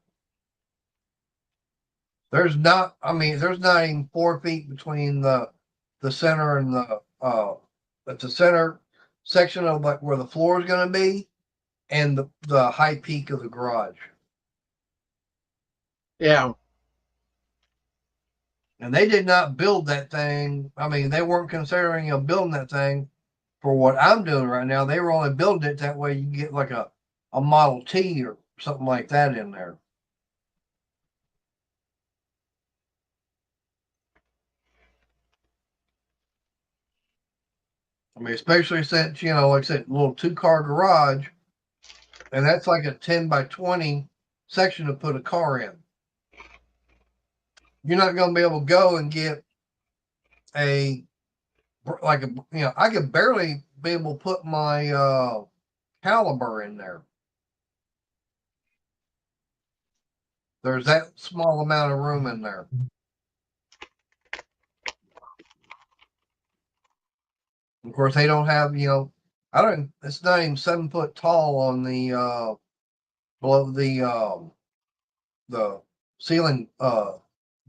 There's not. I mean, there's not even 4 feet between the center and at the center section of like where the floor is going to be and the high peak of the garage. Yeah. And they did not build that thing. I mean, they weren't considering building that thing for what I'm doing right now. They were only building it that way you can get like a Model T or something like that in there. I mean, especially since, like I said, little 2-car garage, and that's like a 10 by 20 section to put a car in. You're not going to be able to go and get I could barely be able to put my Caliber in there. There's that small amount of room in there. Of course, they don't have, it's not even 7 foot tall on the below the ceiling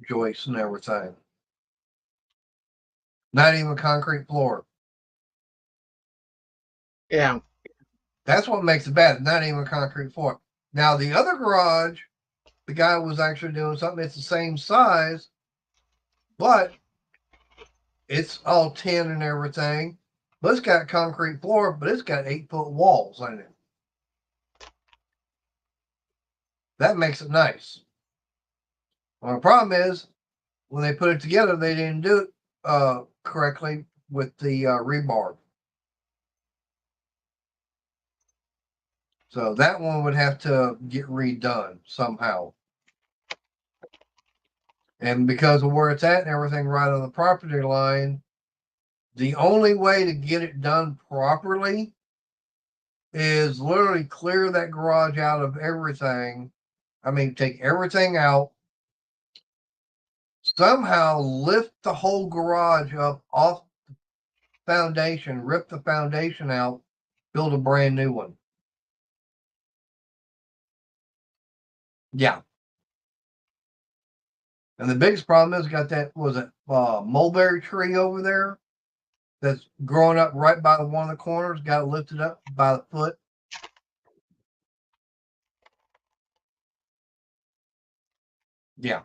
joists and everything. Not even concrete floor. Yeah. That's what makes it bad. Not even concrete floor. Now the other garage, the guy was actually doing something. It's the same size, but it's all tin and everything. But it's got concrete floor, but it's got 8-foot walls in it. That makes it nice. Well, the problem is when they put it together, they didn't do it correctly with the rebar. So that one would have to get redone somehow. And because of where it's at and everything right on the property line, the only way to get it done properly is literally clear that garage out of everything. I mean, take everything out, somehow lift the whole garage up off the foundation, rip the foundation out, build a brand new one. Yeah. And the biggest problem is got that mulberry tree over there that's growing up right by one of the corners, got it lifted up by the foot. Yeah.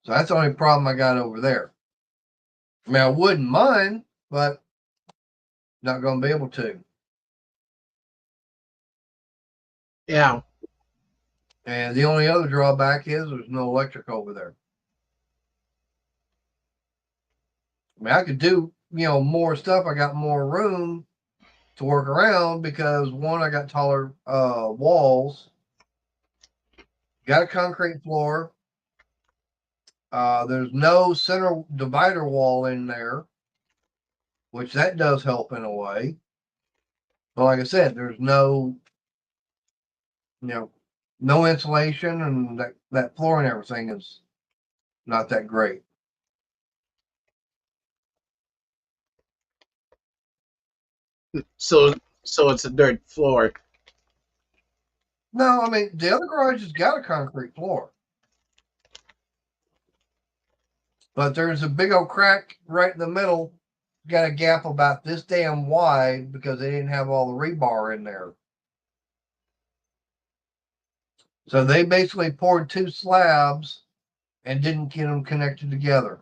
So that's the only problem I got over there. I mean, I wouldn't mind, but not going to be able to. Yeah. And the only other drawback is there's no electric over there. I mean, I could do, more stuff. I got more room to work around because one, I got taller walls, got a concrete floor. There's no center divider wall in there, which that does help in a way. But like I said, there's no insulation, and that floor and everything is not that great. So it's a dirt floor. No, I mean, the other garage has got a concrete floor. But there's a big old crack right in the middle. Got a gap about this damn wide because they didn't have all the rebar in there. So they basically poured 2 slabs and didn't get them connected together.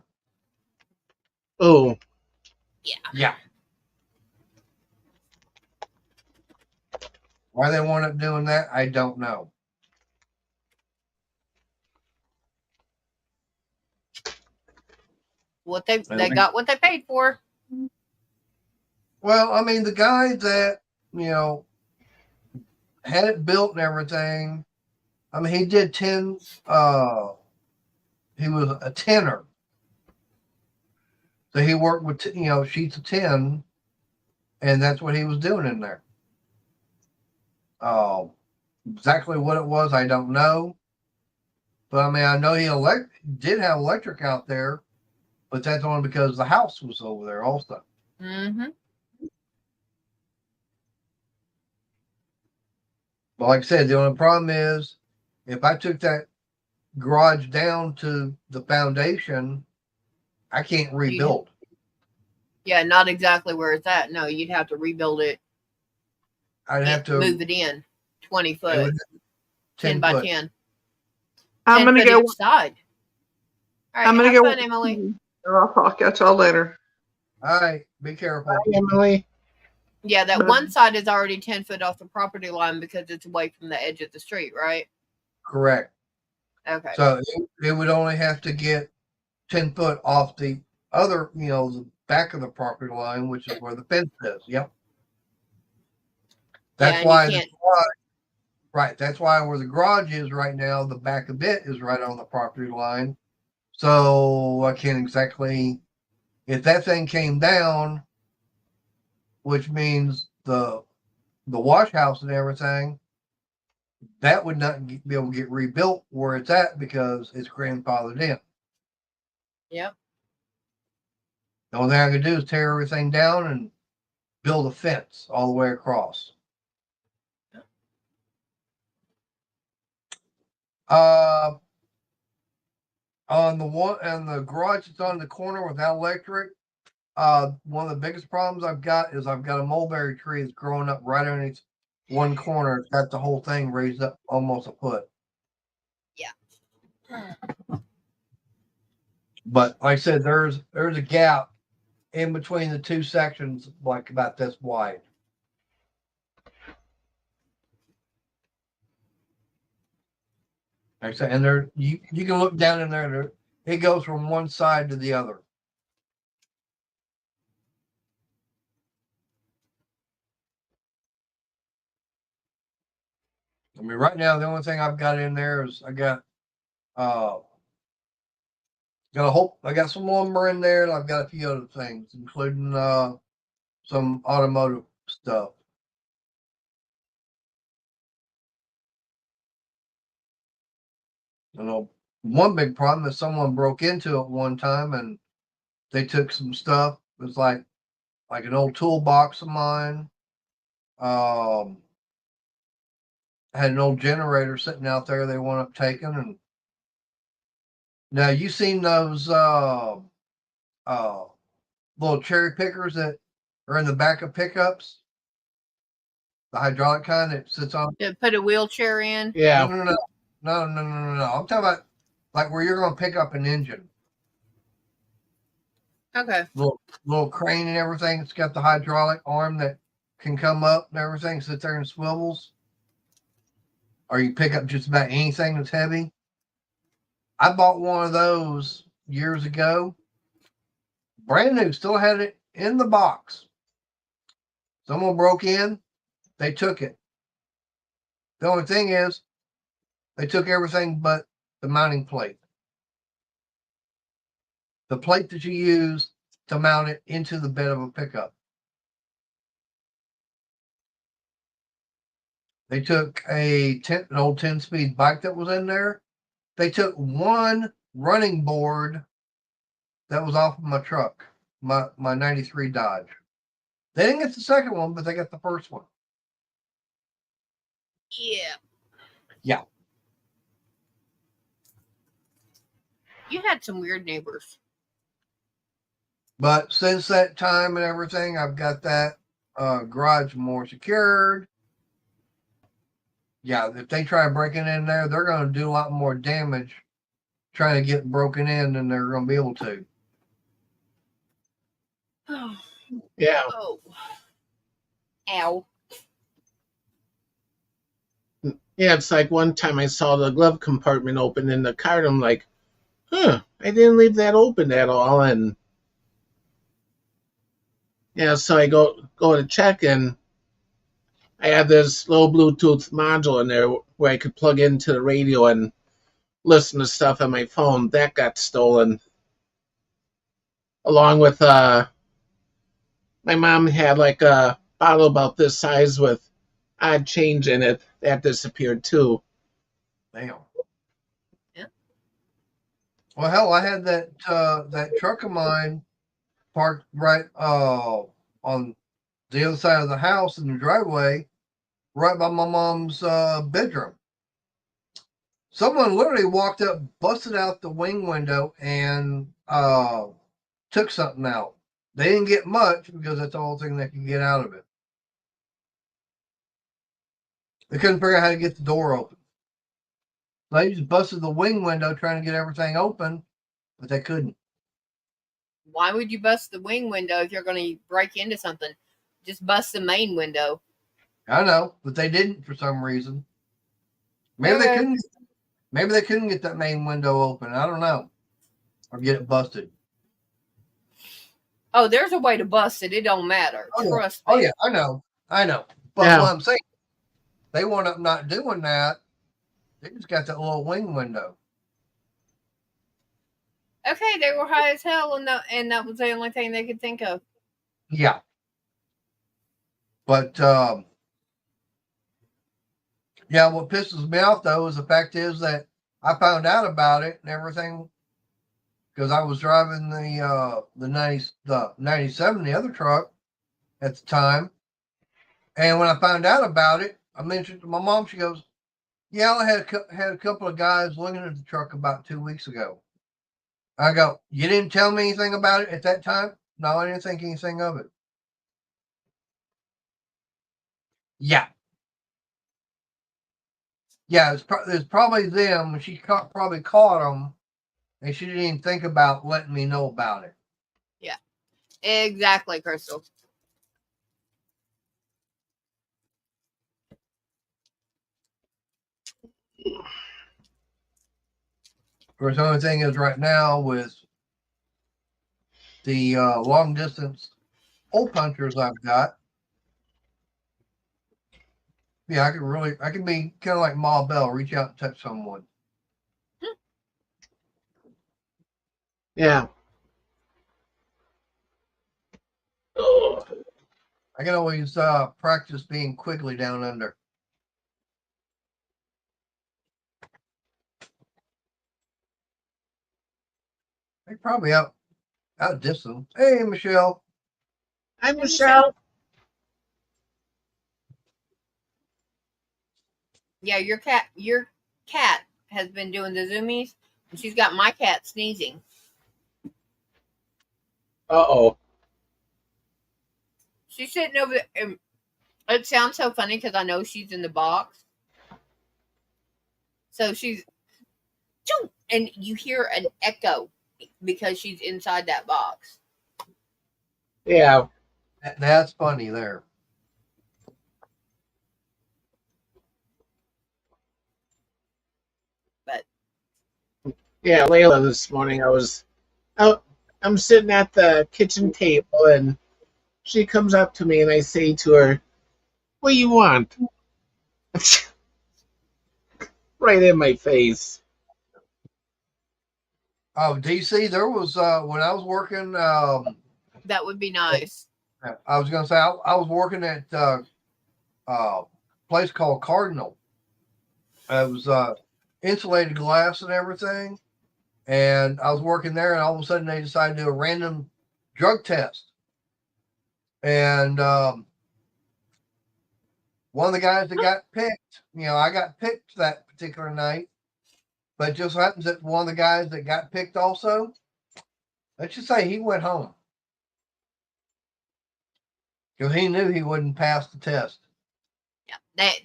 Oh. Yeah. Why they wound up doing that, I don't know. what they got what they paid for. Well, I mean, the guy that, you know, had it built and everything, I mean, he did 10, he was a tenor. So he worked with, you know, sheets of 10, and that's what he was doing in there. Exactly what it was, I don't know. But I mean, I know he did have electric out there, but that's only because the house was over there also. Mm-hmm. But like I said, the only problem is if I took that garage down to the foundation, I can't rebuild. Yeah, not exactly where it's at. No, you'd have to rebuild it. I'd have to move it in 20 it foot, would- 10 by foot. 10. I'm 10 gonna foot go. each side. All right, I'm gonna have go. fun, Emily. I'll talk at y'all later. All right, be careful. Bye, Emily. Yeah, that But- one side is already 10 foot off the property line because it's away from the edge of the street, right? Correct. Okay. So it would only have to get 10 foot off the other, you know, the back of the property line, which is where the fence is. Yep. That's and why you the can't- garage, right. That's why where the garage is right now, the back of it is right on the property line. So I can't exactly, if that thing came down, which means the wash house and everything, that would not be able to get rebuilt where it's at because it's grandfathered in. Yep. The only thing I could do is tear everything down and build a fence all the way across. On the one and the garage that's on the corner without electric, one of the biggest problems I've got is I've got a mulberry tree that's growing up right underneath one corner. It's got the whole thing raised up almost a foot. But like I said, there's a gap in between the two sections, like about this wide. Like I said, and there you can look down in there. It goes from one side to the other. I mean, right now the only thing I've got in there is I got a whole I got some lumber in there, and I've got a few other things, including some automotive stuff. You know, one big problem is someone broke into it one time and they took some stuff. It was like an old toolbox of mine. Had an old generator sitting out there they wound up taking. And now you seen those little cherry pickers that are in the back of pickups? The hydraulic kind that sits on. To put a wheelchair in. Yeah. No. I'm talking about like where you're going to pick up an engine. Okay. Little crane and everything. It's got the hydraulic arm that can come up and everything, sit there and swivels. Or you pick up just about anything that's heavy. I bought one of those years ago. Brand new, still had it in the box. Someone broke in, they took it. The only thing is, they took everything but the mounting plate. The plate that you use to mount it into the bed of a pickup. They took an old 10-speed bike that was in there. They took one running board that was off of my truck, my 93 Dodge. They didn't get the second one, but they got the first one. Yeah. Yeah. You had some weird neighbors. But since that time and everything, I've got that garage more secured. Yeah, if they try breaking in there, they're going to do a lot more damage trying to get broken in than they're going to be able to. Yeah. Oh. Ow. Yeah, it's like one time I saw the glove compartment open in the car, and I'm like, I didn't leave that open at all. And Yeah, so I go to check, and I had this little Bluetooth module in there where I could plug into the radio and listen to stuff on my phone. That got stolen. Along with my mom had like a bottle about this size with odd change in it. That disappeared too. Damn. Yeah. Well, hell, I had that truck of mine parked right on the other side of the house in the driveway, right by my mom's bedroom. Someone literally walked up, busted out the wing window, and took something out. They didn't get much because that's the whole thing they could get out of it. They couldn't figure out how to get the door open. They just busted the wing window trying to get everything open, but they couldn't. Why would you bust the wing window if you're going to break into something? Just bust the main window. I know, but they didn't for some reason. Maybe they couldn't. Maybe they couldn't get that main window open. I don't know, or get it busted. Oh, there's a way to bust it. It don't matter. Oh, yeah. Trust me. Oh yeah, I know. But Yeah. what I'm saying, they wound up not doing that. They just got that little wing window. Okay, they were high as hell, and that was the only thing they could think of. Yeah. But yeah, what pisses me off though is the fact is that I found out about it and everything because I was driving the 97, the other truck at the time, and when I found out about it, I mentioned to my mom. She goes, "Yeah, I had a couple of guys looking at the truck about 2 weeks ago." I go, "You didn't tell me anything about it at that time?" "No, I didn't think anything of it." Yeah. Yeah, it's probably them. She probably caught them, and she didn't even think about letting me know about it. Yeah, exactly, Crystal. Of course, the only thing is right now with the long distance hole punchers I've got, yeah, I can be kind of like Ma Bell, reach out and touch someone. Yeah. I can always practice being Quigley down under. They probably outdistance. Hey, Michelle. Hi, Michelle. Yeah, your cat has been doing the zoomies, and she's got my cat sneezing. Uh-oh. She's sitting over there. And it sounds so funny because I know she's in the box. So she's, and you hear an echo because she's inside that box. Yeah. That's funny there. But Yeah, Layla this morning, I'm sitting at the kitchen table, and she comes up to me, and I say to her, "What do you want?" Right in my face. Oh, DC, there was when I was working. that would be nice. I was going to say I was working at a place called Cardinal. It was insulated glass and everything, and I was working there, and all of a sudden they decided to do a random drug test, and one of the guys that got picked, I got picked that particular night, but it just happens that one of the guys that got picked also, let's just say he went home because he knew he wouldn't pass the test. Yeah,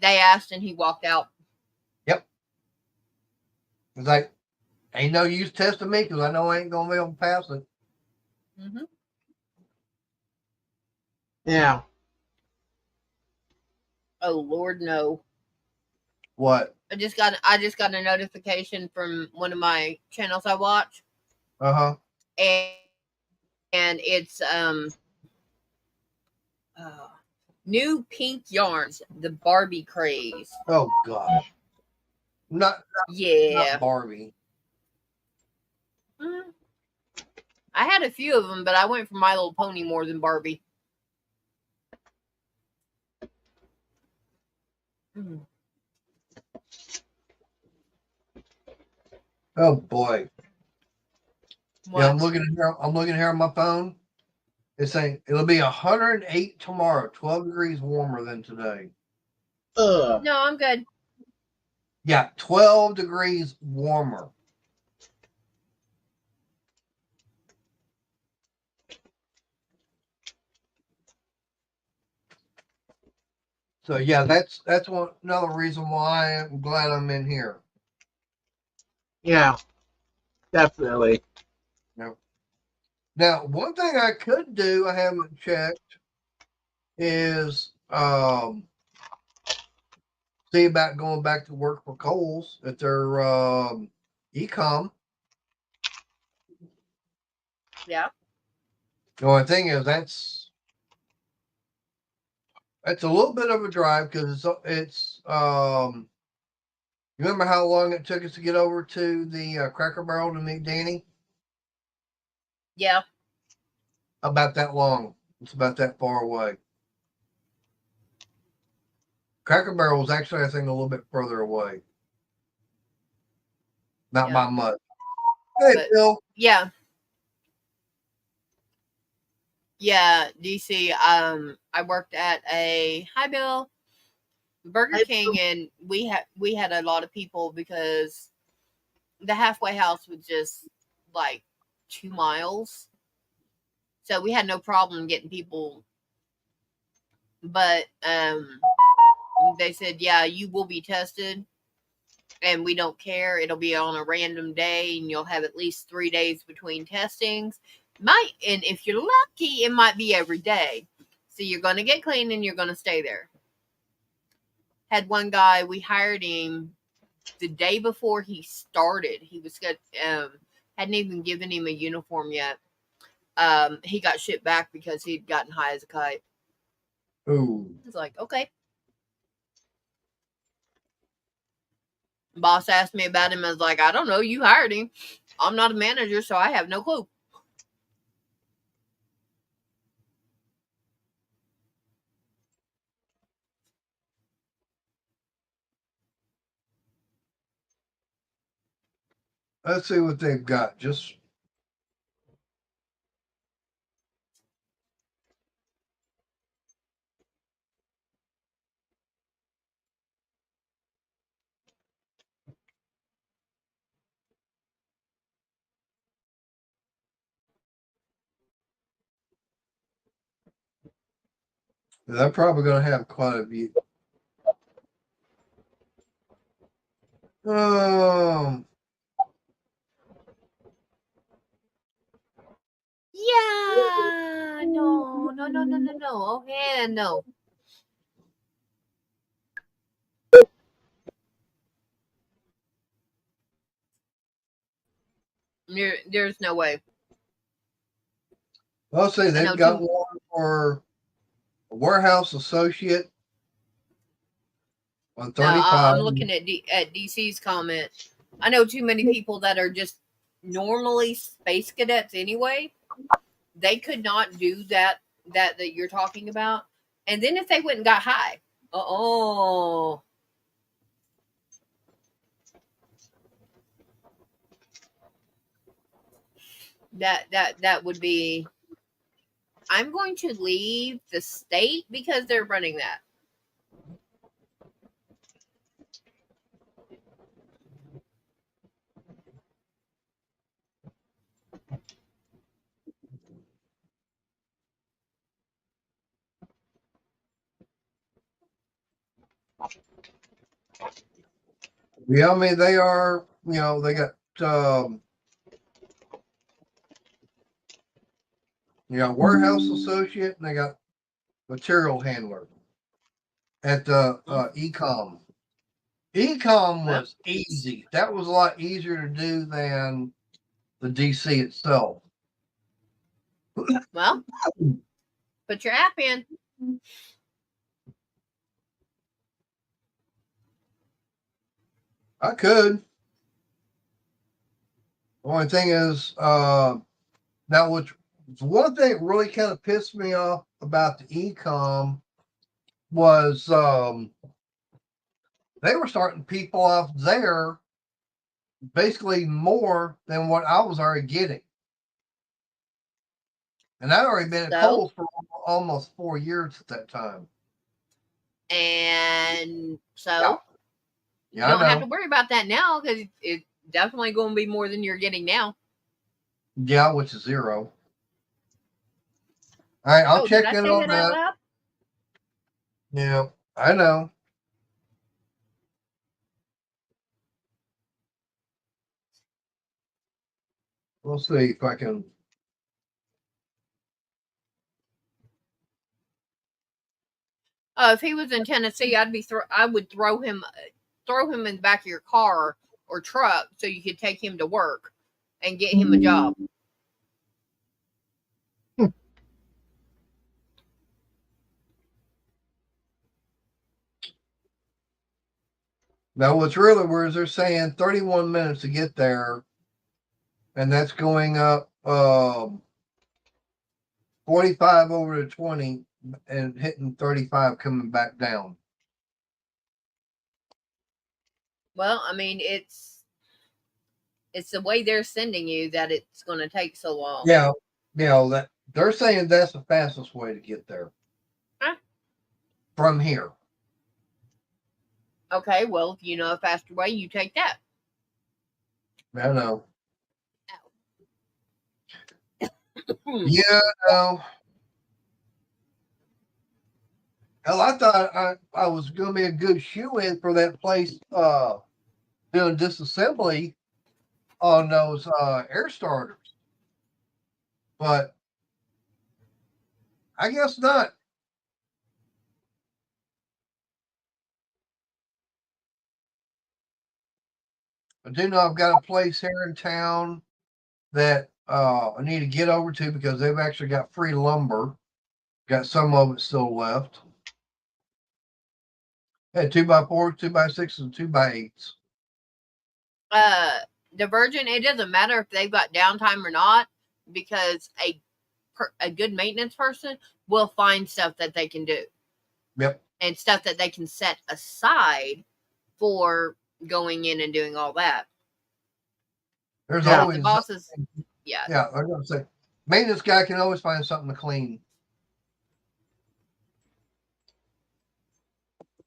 they asked and he walked out. Yep. It's like, ain't no use testing me because I know I ain't gonna be able to pass it. Mm-hmm. Yeah. Oh Lord, no! What? I just got a notification from one of my channels I watch, Uh-huh. and it's New pink yarns, the Barbie craze. Oh gosh. Not Yeah. Barbie. Mm. I had a few of them, but I went for My Little Pony more than Barbie. Mm. Oh boy. What? Yeah, I'm looking here on my phone. It's saying it'll be 108 tomorrow, 12 degrees warmer than today. Ugh. No, I'm good. Yeah, 12 degrees warmer. So yeah, that's another reason why I'm glad I'm in here. Yeah, definitely. Now, one thing I could do, I haven't checked, is see about going back to work for Kohl's at their e-com. Yeah. The only thing is that's a little bit of a drive because it's you remember how long it took us to get over to the Cracker Barrel to meet Danny? Yeah. About that long. It's about that far away. Cracker Barrel was actually, I think, a little bit further away. Not Yeah. by much. Hey, But- Bill. Yeah. Yeah, DC. I worked at hi Bill, Burger Hi, King, and we had a lot of people because the halfway house was just like 2 miles, so we had no problem getting people. But they said, yeah, you will be tested, and we don't care. It'll be on a random day, and you'll have at least 3 days between testings. And if you're lucky, it might be every day. So you're going to get clean and you're going to stay there. Had one guy, we hired him the day before he started. He was good. Hadn't even given him a uniform yet. He got shipped back because he'd gotten high as a kite. Ooh. I was like, okay. Boss asked me about him. I was like, I don't know. You hired him. I'm not a manager, so I have no clue. Let's see what they've got. Just they're probably going to have quite a few. Yeah. No. Oh, yeah, no. There's no way. I'll say know they've got too- one for a warehouse associate on 35. I'm looking at DC's comment. I know too many people that are just normally space cadets anyway. They could not do that you're talking about. And then if they went and got high, that would be. I'm going to leave the state because they're running that. Yeah, I mean, they are, they got, warehouse associate and they got material handler at the e-com. E-com was easy. That was a lot easier to do than the DC itself. Well, put your app in. I could. The only thing is, now which one thing that really kind of pissed me off about the ecom was they were starting people off there basically more than what I was already getting. And I'd already been at So? Kohl's for almost 4 years at that time. And so Yeah. you Yeah, don't I have know. to worry about that now because it's definitely going to be more than you're getting now. Yeah, which is 0. All right, I'll Oh, check did I in say on that out that. loud? Yeah, I know. We'll see if I can. If he was in Tennessee, I would throw him in the back of your car or truck so you could take him to work and get him a job. Now, what's really weird is they're saying 31 minutes to get there, and that's going up 45 over to 20 and hitting 35 coming back down. Well, I mean, it's the way they're sending you that it's going to take so long. Yeah, that they're saying that's the fastest way to get there. Huh? From here. Okay, well, if you know a faster way, you take that. I know. Yeah, no. Hell, I thought I was going to be a good shoe-in for that place doing disassembly on those air starters. But I guess not. I do know I've got a place here in town that I need to get over to because they've actually got free lumber. Got some of it still left. Had 2x4s, 2x6s, and 2x8s. The Virgin, it doesn't matter if they've got downtime or not because a good maintenance person will find stuff that they can do. Yep. And stuff that they can set aside for going in and doing all that. There's Yeah. always The bosses, yeah. Yeah, I was gonna say maintenance guy can always find something to clean.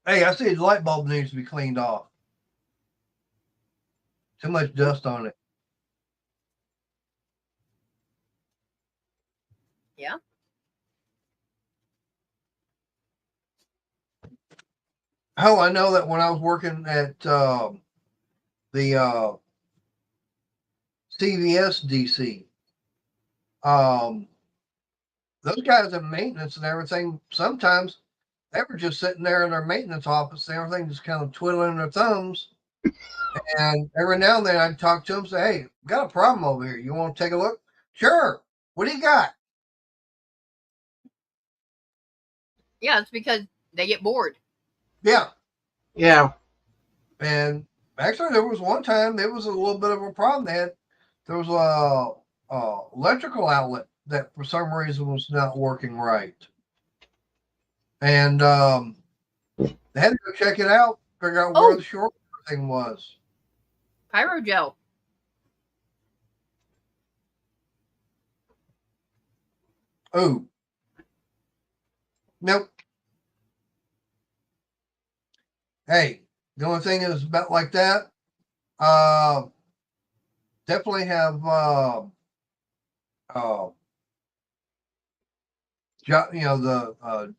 Hey, I see the light bulb needs to be cleaned off. Too much dust on it. Yeah. Oh, I know that when I was working at the CVS DC, those guys in maintenance and everything, sometimes they were just sitting there in their maintenance office and everything, just kind of twiddling their thumbs. And every now and then I'd talk to them, say, "Hey, got a problem over here. You want to take a look?" Sure. What do you got? Yeah, it's because they get bored. Yeah. Yeah. And actually, there was one time there was a little bit of a problem. There was a electrical outlet that for some reason was not working right, and they had to go check it out, figure out where Oh. the short thing was. Pyrogel. Oh, nope. Hey, the only thing is about like that. Definitely have uh, job. You know the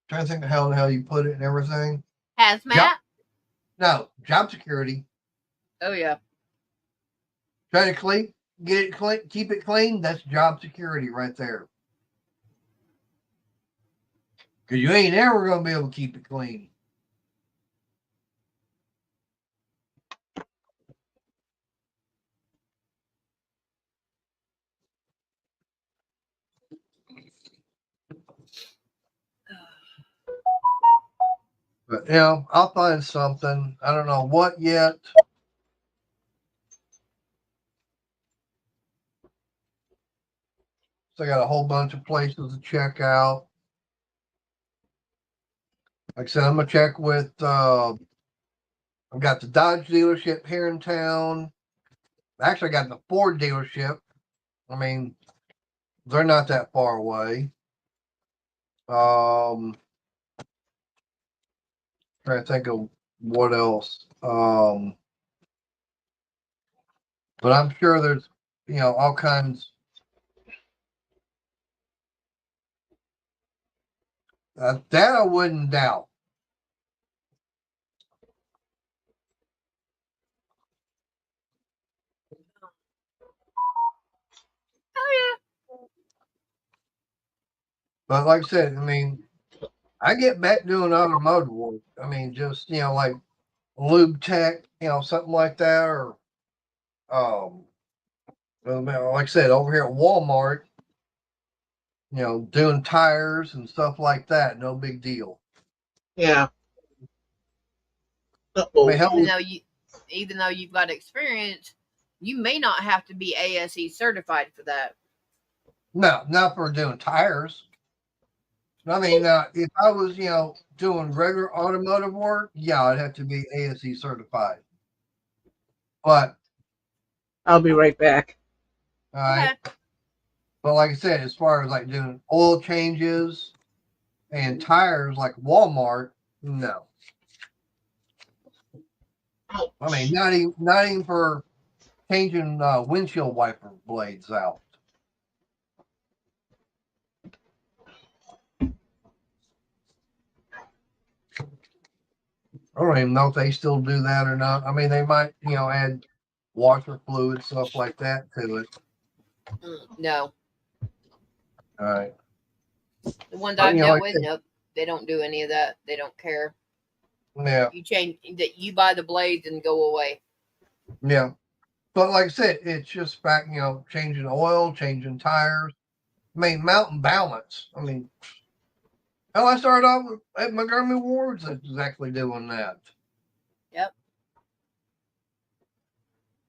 trying to think of how the hell you put it and everything. Hazmat. No, job security. Oh yeah. Try to clean, get it clean, keep it clean. That's job security right there. Because you ain't ever going to be able to keep it clean. But I'll find something. I don't know what yet. So I got a whole bunch of places to check out. Like I said, I'm gonna check with I've got the Dodge dealership here in town. Actually, I got the Ford dealership. I mean, they're not that far away. Trying to think of what else. But I'm sure there's all kinds. That I wouldn't doubt. Oh But like I said, I mean, I get back doing automotive work. I mean, just like lube tech, something like that, or like I said, over here at Walmart, doing tires and stuff like that. No big deal. Yeah. I Uh-oh. mean, hell, even though you've got experience, you may not have to be ASE certified for that. no, not for doing tires. I mean, if I was, doing regular automotive work, yeah, I'd have to be ASE certified. But, I'll be right back. all right. Okay. But like I said, as far as like doing oil changes and tires, like Walmart, no. I mean, not even for changing windshield wiper blades out. I don't even know if they still do that or not. I mean, they might, add washer fluid, stuff like that to it. No, All right. the ones But, I've dealt like I with, said, nope, they don't do any of that. They don't care. Yeah. You change that. You buy the blades and go away. Yeah. But like I said, it's just back, changing oil, changing tires. I mean, mountain balance. I mean, hell, I started off at Montgomery Ward's exactly doing that. Yep.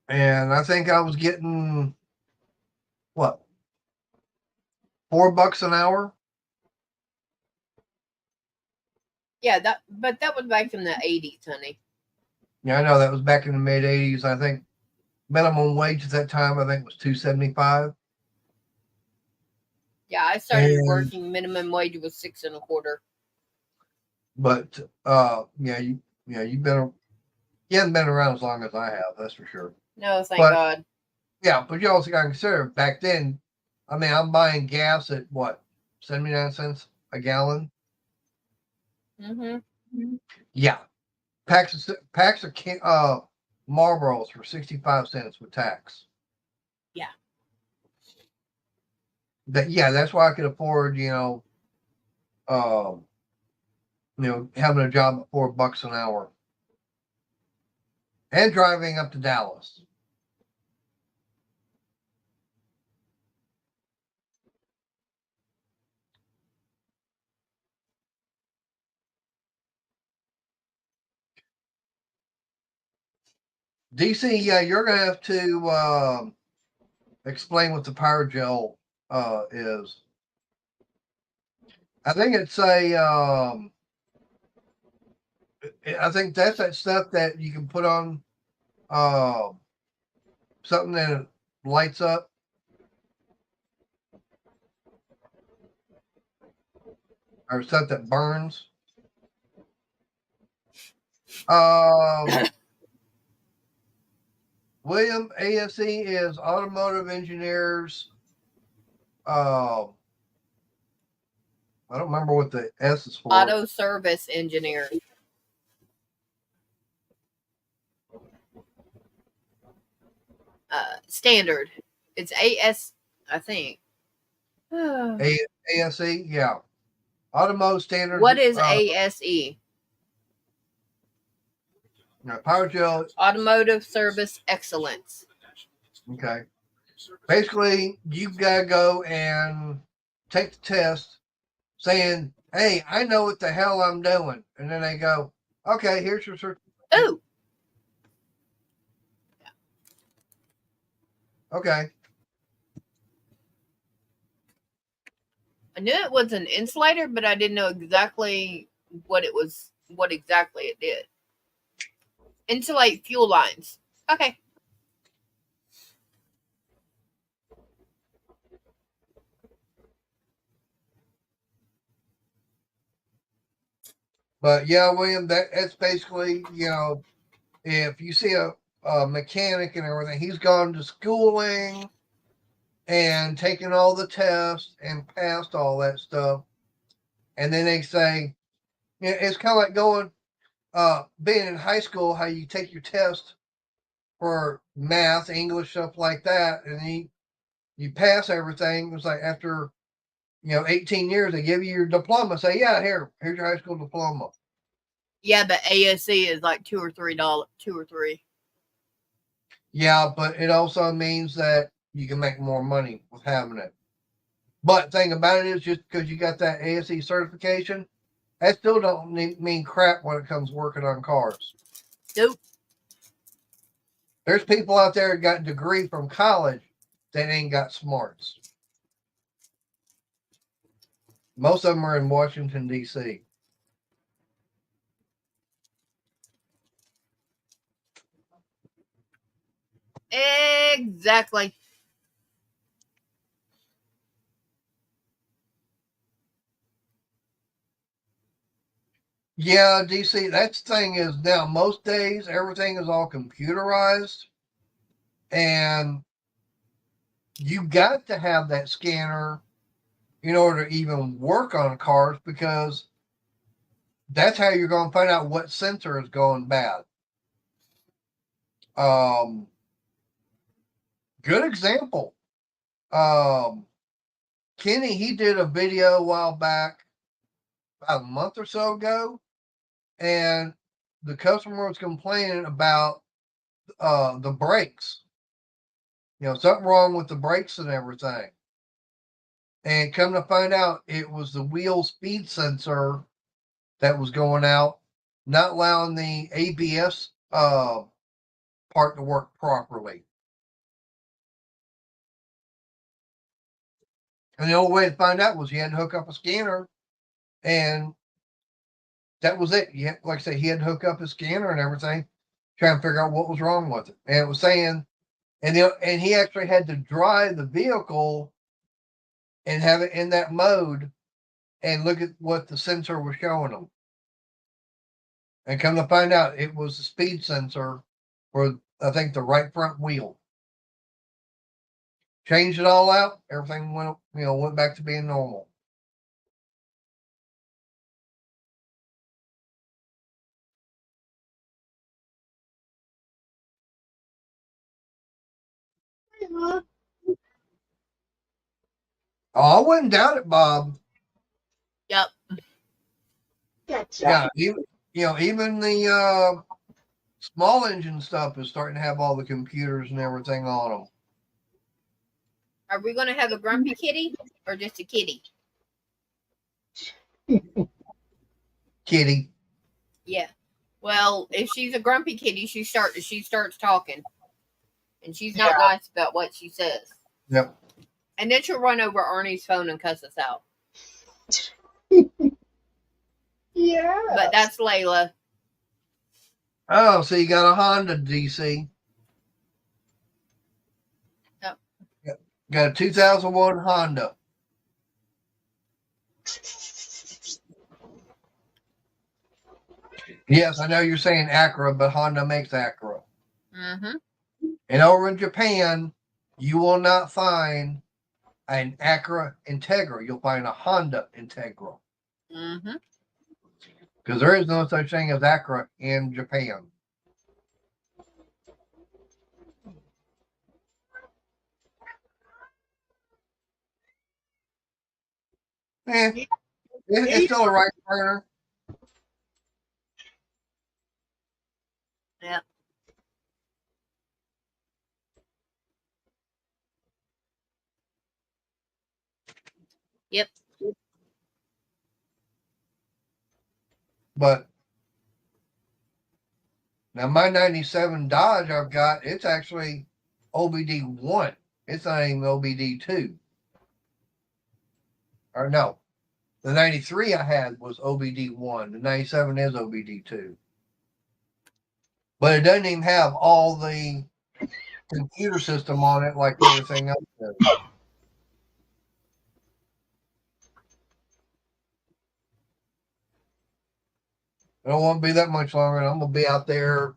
And I think I was getting, what, $4 an hour? Yeah, but that was back in the 80s, honey. Yeah, I know that was back in the mid 80s. I think minimum wage at that time, I think was $2.75. Yeah, I started And- working minimum wage was $6.25. But you haven't been around as long as I have, that's for sure. No, thank But- God. Yeah, but you also got to consider back then. I mean, I'm buying gas at what, 79 cents a gallon? Mm-hmm. Yeah, packs of Marlboros for 65 cents with tax. Yeah. That's why I could afford, having a job at $4 an hour and driving up to Dallas. DC, yeah, you're gonna have to explain what the power gel is. I think it's I think that's that stuff that you can put on something that lights up. Or stuff that burns. William ASE is automotive engineers. I don't remember what the S is for. Auto service engineer. Standard. It's AS, I think. ASE, yeah. Automotive standards. What is ASE? Power gel. Automotive service excellence. Okay. Basically, you gotta go and take the test saying, hey, I know what the hell I'm doing. And then they go, okay, here's your certificate. Oh, Okay. I knew it was an insulator, but I didn't know exactly what it was, what exactly it did. Insulate fuel lines. Okay. But yeah, William, that's basically, if you see a mechanic and everything, he's gone to schooling and taken all the tests and passed all that stuff. And then they say, it's kind of like going, being in high school, how you take your test for math, English, stuff like that, and you pass everything. It's like after 18 years, they give you your diploma. Say, yeah, here's your high school diploma. Yeah, but ASE is like $2 or $3. Yeah, but it also means that you can make more money with having it. But thing about it is, just because you got that ASE certification, that still don't mean crap when it comes working on cars. Nope. There's people out there that got a degree from college that ain't got smarts. Most of them are in Washington, D.C. Exactly. Yeah, DC, that's the thing is now most days everything is all computerized and you got to have that scanner in order to even work on cars because that's how you're going to find out what sensor is going bad. Good example. Kenny, he did a video a while back, about a month or so ago, and the customer was complaining about the brakes. Something wrong with the brakes and everything. And come to find out, it was the wheel speed sensor that was going out, not allowing the ABS part to work properly. And the only way to find out was you had to hook up a scanner, and that was it. Like I say, he had to hook up his scanner and everything, trying to figure out what was wrong with it. And it was saying, and he actually had to drive the vehicle and have it in that mode and look at what the sensor was showing him. And come to find out, it was the speed sensor for, I think, the right front wheel. Changed it all out. Everything went back to being normal. Oh, I wouldn't doubt it, Bob. Yep. Gotcha. Yeah, even the small engine stuff is starting to have all the computers and everything on them. Are we going to have a grumpy kitty or just a kitty? Kitty. Yeah. Well, if she's a grumpy kitty, she starts talking, and she's not nice about what she says. Yep. And then she'll run over Ernie's phone and cuss us out. Yeah. But that's Layla. Oh, so you got a Honda, DC. Yep. Got a 2001 Honda. Yes, I know you're saying Acura, but Honda makes Acura. Mm-hmm. And over in Japan, you will not find an Acura Integra. You'll find a Honda Integra. Mm-hmm. Because there is no such thing as Acura in Japan. It's still a right burner. Yep. Yep. But now my 97 Dodge I've got, it's actually OBD1. It's not even OBD2. Or no, the 93 I had was OBD1. The 97 is OBD2. But it doesn't even have all the computer system on it like everything else does. It don't want to be that much longer, and I'm gonna be out there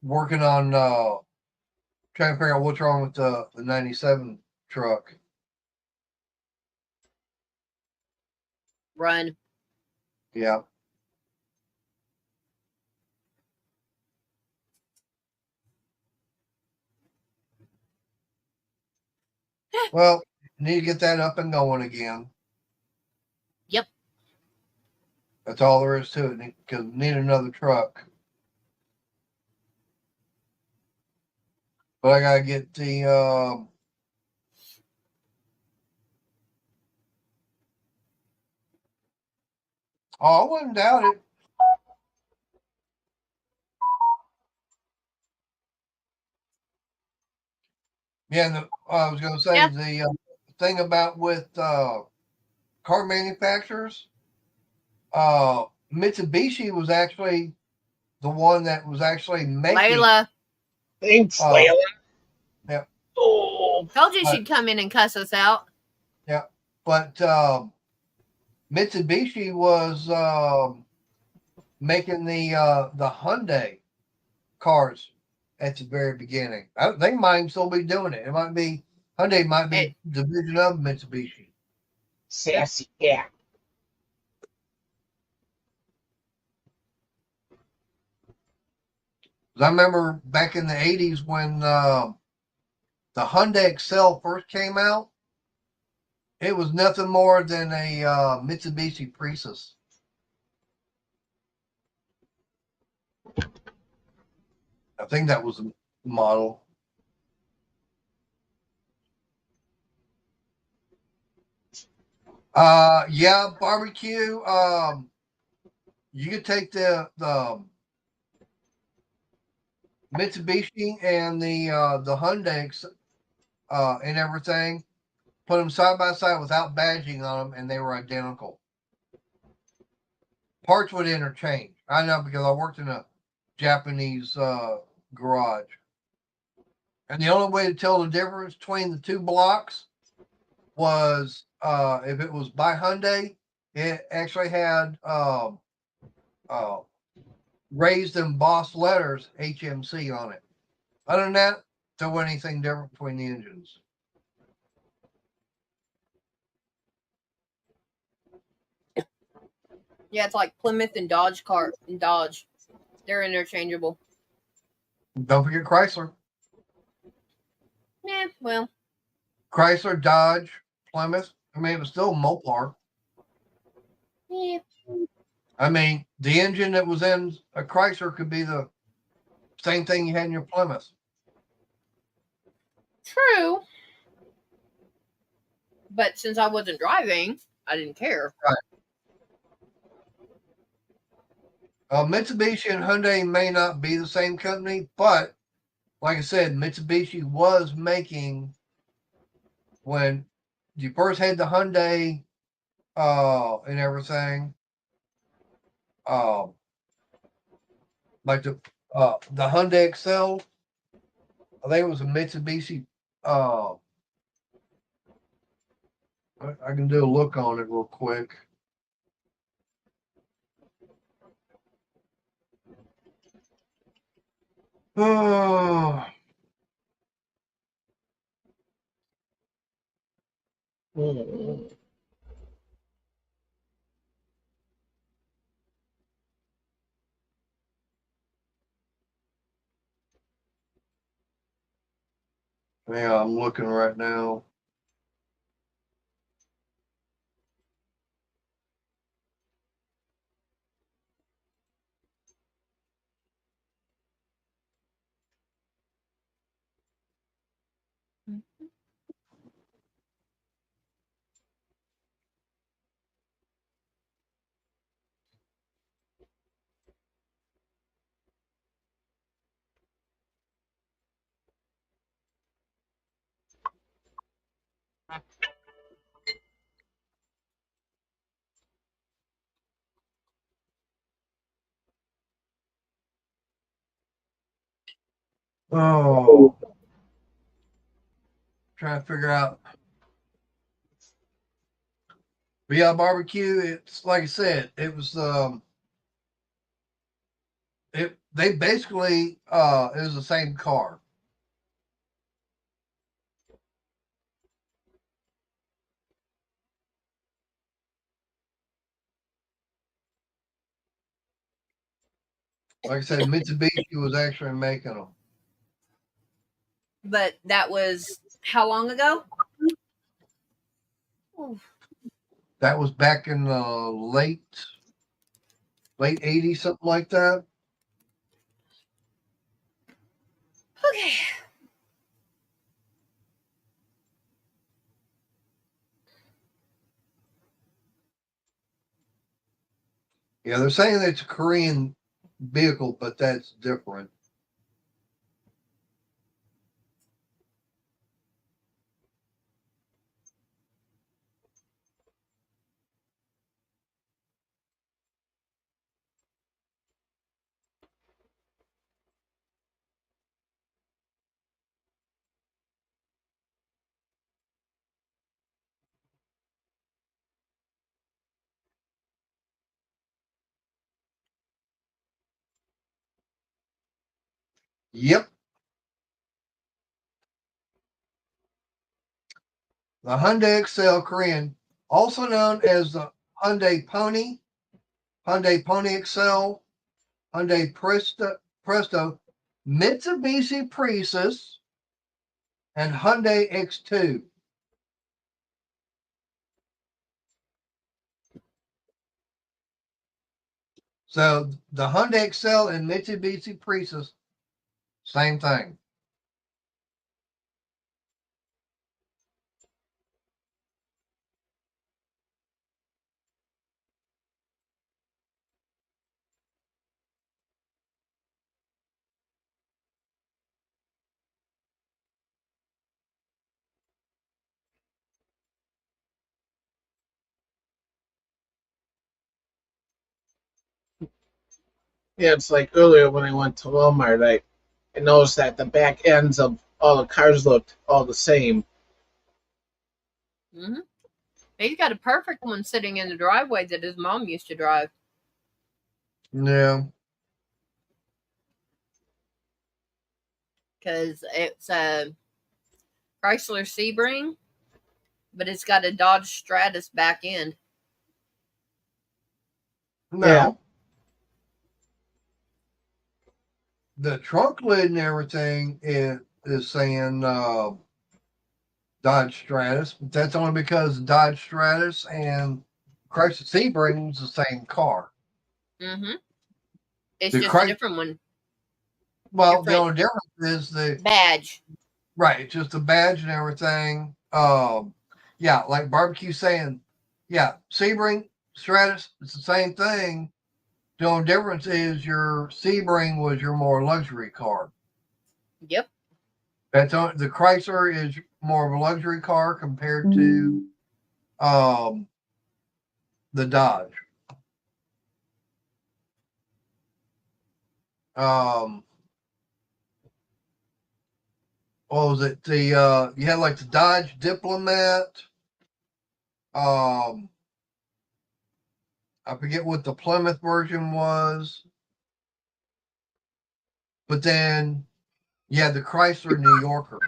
working on trying to figure out what's wrong with the 97 truck. Run. Yeah. Well, need to get that up and going again. Yep. That's all there is to it. Because need another truck. But I gotta get the I wouldn't doubt it. Yeah, and I was gonna say Yeah. the thing about with car manufacturers, Mitsubishi was actually the one that was actually making. Layla. Thanks, Oh. Layla. Yeah. Oh, Told you she'd come in and cuss us out. Yeah, but Mitsubishi was making the Hyundai cars at the very beginning. They might still be doing it. It might be Hyundai might be Hey. division of Mitsubishi. sassy cat. I remember back in the 80s when the Hyundai Excel first came out, it was nothing more than a Mitsubishi Prius. I think that was the model. Yeah, barbecue. You could take the Mitsubishi and the Hyundai and everything, put them side by side without badging on them, and they were identical. Parts would interchange. I know because I worked in a Japanese garage, and the only way to tell the difference between the two blocks was if it was by Hyundai, it actually had raised embossed letters HMC on it. Other than that, there wasn't anything different between the engines. Yeah, it's like Plymouth and Dodge Dodge. They're interchangeable. Don't forget Chrysler. Yeah, well, Chrysler, Dodge, Plymouth. I mean, it was still Mopar. yeah. I mean, the engine that was in a Chrysler could be the same thing you had in your Plymouth. True. But since I wasn't driving, I didn't care. Mitsubishi and Hyundai may not be the same company, but like I said, Mitsubishi was making when you first had the Hyundai and everything. Like the Hyundai Excel, I think it was a Mitsubishi. I can do a look on it real quick. Oh, Mm. yeah, I'm looking right now. Oh, trying to figure out. But yeah, barbecue. It's like I said. It was they basically it was the same car. Like I said, Mitsubishi was actually making them. But that was how long ago? Oof. That was back in the late '80s, something like that. Okay. Yeah, they're saying that it's a Korean vehicle, but that's different. Yep. The Hyundai Excel Korean, also known as the Hyundai Pony, Hyundai Pony Excel, Hyundai Presto, Mitsubishi Prius, and Hyundai X2. So the Hyundai Excel and Mitsubishi Prius, same thing. Yeah, it's like earlier when I went to Walmart, I noticed that the back ends of all the cars looked all the same. Mm-hmm. He's got a perfect one sitting in the driveway that his mom used to drive. Yeah. Because it's a Chrysler Sebring, but it's got a Dodge Stratus back end. Now, Yeah. the trunk lid and everything is saying Dodge Stratus, but that's only because Dodge Stratus and Chrysler Sebring's the same car. Mm-hmm. It's The just a Chrysler, different one. well, the Different only difference is the badge. right, it's just the badge and everything. Yeah, like barbecue saying, yeah, Sebring, Stratus, it's the same thing. The only difference is your Sebring was your more luxury car. Yep. That's on, the Chrysler is more of a luxury car compared to the Dodge. What was it? The you had like the Dodge Diplomat. Um, I forget what the Plymouth version was, but then you had the Chrysler New Yorker.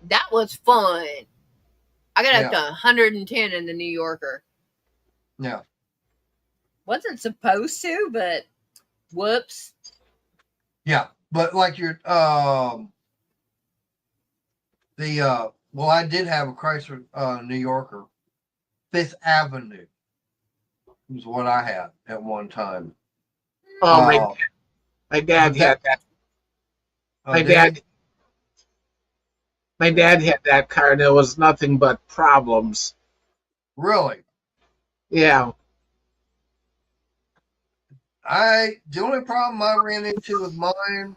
That was fun. I got up Yeah. to 110 in the New Yorker. Yeah, Wasn't supposed to, but whoops. yeah, but like your well, I did have a Chrysler New Yorker. Fifth Avenue was what I had at one time. Oh, Uh, my dad but that- had that. My dad. My dad had that car, and it was nothing but problems. Really? Yeah. The only problem I ran into with mine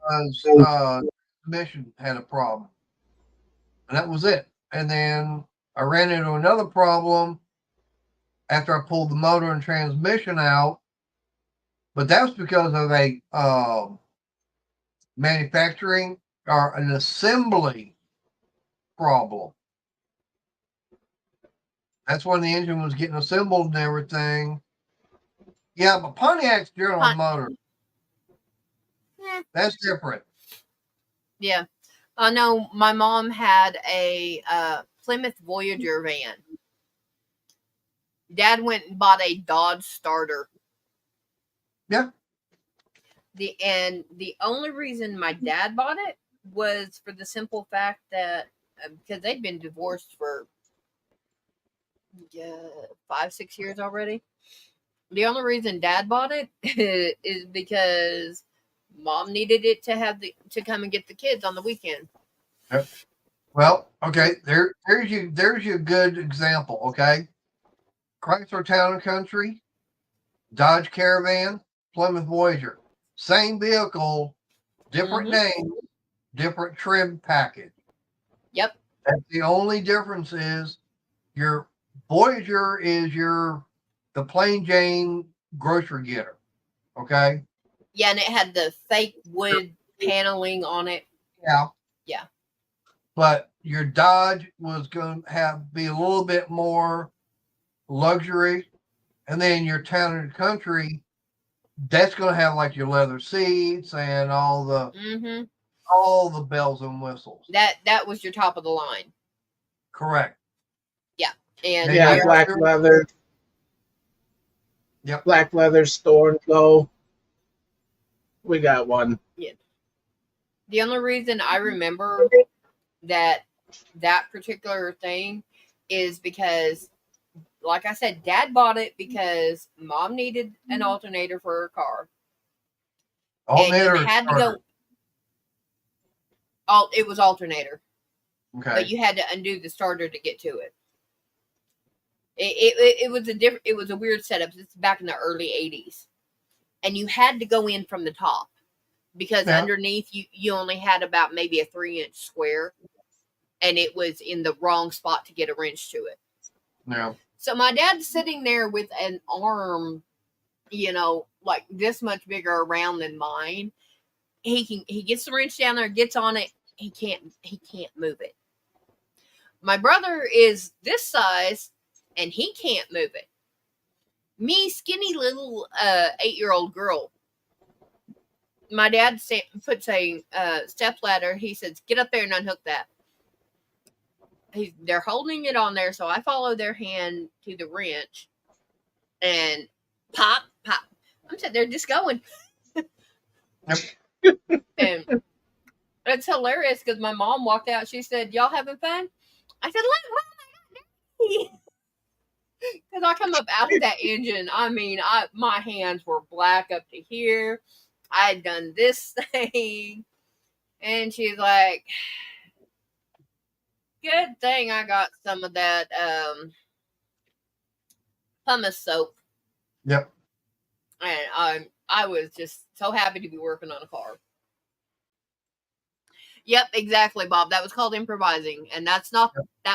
was transmission had a problem. And that was it. And then I ran into another problem after I pulled the motor and transmission out, but that was because of a manufacturing or an assembly problem. That's when the engine was getting assembled and everything. Yeah, but Pontiac's General Pon- Motor, Eh, that's different. yeah. I know my mom had a Plymouth Voyager van. Dad went and bought a Dodge Starter. Yeah. The only reason my dad bought it was for the simple fact that because they'd been divorced for 5-6 years already. The only reason Dad bought it is because Mom needed it to come and get the kids on the weekend. Well, okay, there's your good example, okay? Chrysler Town and Country, Dodge Caravan, Plymouth Voyager. Same vehicle, different name, different trim package. Yep. That's the only difference is your Voyager is the plain Jane grocery getter. Okay. Yeah, and it had the fake wood paneling on it. Yeah. Yeah. But your Dodge was going to be a little bit more luxury. And then your Town and Country, that's going to have like your leather seats and all the bells and whistles. That was your top of the line. Correct. And Yeah, Yeah. black leather. Yep. Black leather store and go. We got one. the only reason I remember that particular thing is because, like I said, Dad bought it because Mom needed an alternator for her car. Alternator. And you had to starter. go. It was alternator, Okay. but you had to undo the starter to get to it. It was a different. It was a weird setup. It's back in the early '80s, and you had to go in from the top because Yeah. underneath you only had about maybe a 3-inch square, and it was in the wrong spot to get a wrench to it. Yeah. So my dad's sitting there with an arm, like this much bigger around than mine. He gets the wrench down there, gets on it. He can't move it. My brother is this size, and he can't move it. Me, skinny little 8-year-old girl. My dad puts a step ladder. He says, "Get up there and unhook that." They're holding it on there, so I follow their hand to the wrench, and pop, pop. I'm sitting there just going. And it's hilarious because my mom walked out. She said, "Y'all having fun?" I said, "Look, Mom, because I come up out of that engine. I mean, my hands were black up to here. I had done this thing, and she's like, "Good thing I got some of that pumice soap." Yep. And I was just so happy to be working on a car. Yep, exactly, Bob. That was called improvising, and that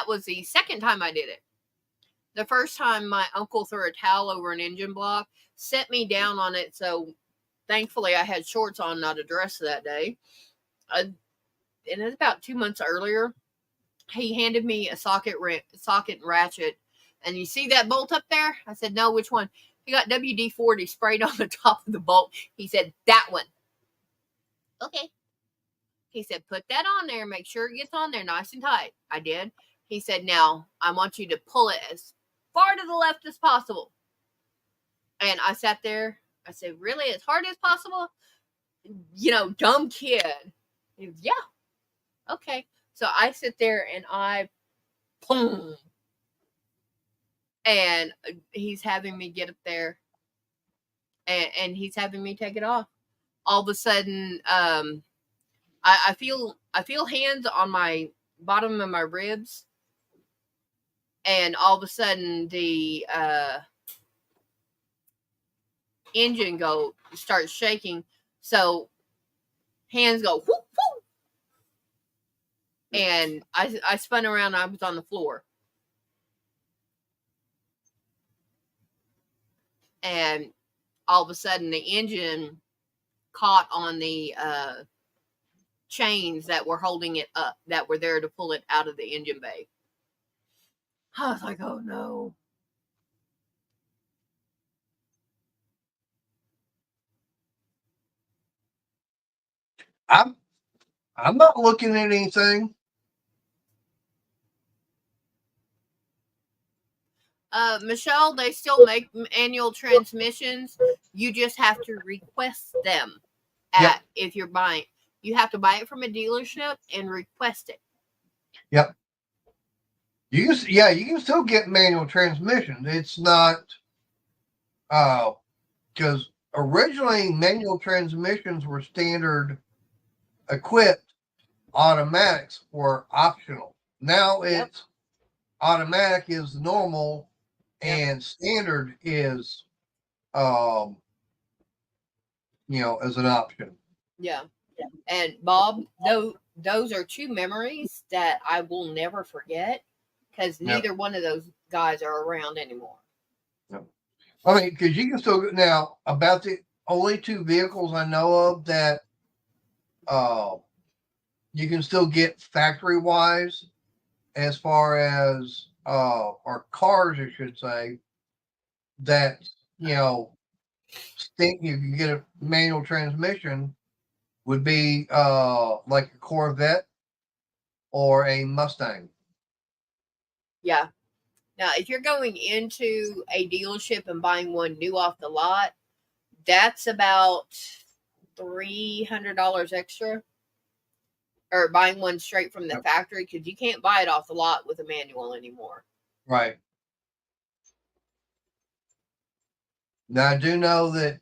was the second time I did it. The first time my uncle threw a towel over an engine block, set me down on it, so thankfully I had shorts on, not a dress that day. And it was about 2 months earlier. He handed me a socket and ratchet, and you see that bolt up there? I said, "No, which one?" He got WD-40 sprayed on the top of the bolt. He said, "That one." Okay. He said, "Put that on there. Make sure it gets on there nice and tight." I did. He said, "Now, I want you to pull it as far to the left as possible." And I sat there. I said, "Really? As hard as possible?" Dumb kid. He was, "Yeah. Okay." So I sit there and I, boom. And he's having me get up there. And he's having me take it off. All of a sudden, I feel hands on my bottom of my ribs, and all of a sudden the engine starts shaking. So hands go whoop whoop, and I spun around. I was on the floor, and all of a sudden the engine caught on the chains that were holding it up, that were there to pull it out of the engine bay. I was like, oh no. I'm not looking at anything. Michelle, they still make manual transmissions. You just have to request them Yep. if you're buying. You have to buy it from a dealership and request it. Yep. You can still get manual transmission. It's not because originally manual transmissions were standard equipped, automatics were optional. Now Yep. it's automatic is normal Yep. and standard is as an option. Yeah. And Bob, those are two memories that I will never forget, because Yep. neither one of those guys are around anymore. I mean, because you can still now about the only two vehicles I know of that you can still get factory wise as far as or cars, I should say, that think you can get a manual transmission would be like a Corvette or a Mustang. Yeah. Now, if you're going into a dealership and buying one new off the lot, that's about $300 extra. Or buying one straight from the Yep. factory, because you can't buy it off the lot with a manual anymore. Right. Now I do know that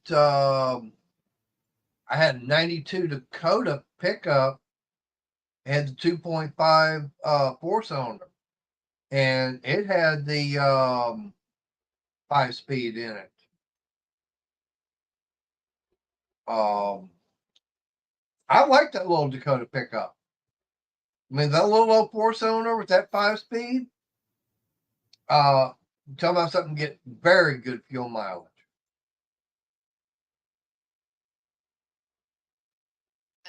I had a 92 Dakota pickup, had the 2.5 4-cylinder, and it had the 5-speed in it. I like that little Dakota pickup. I mean, that little old 4-cylinder with that 5-speed, tell about something get very good fuel mileage.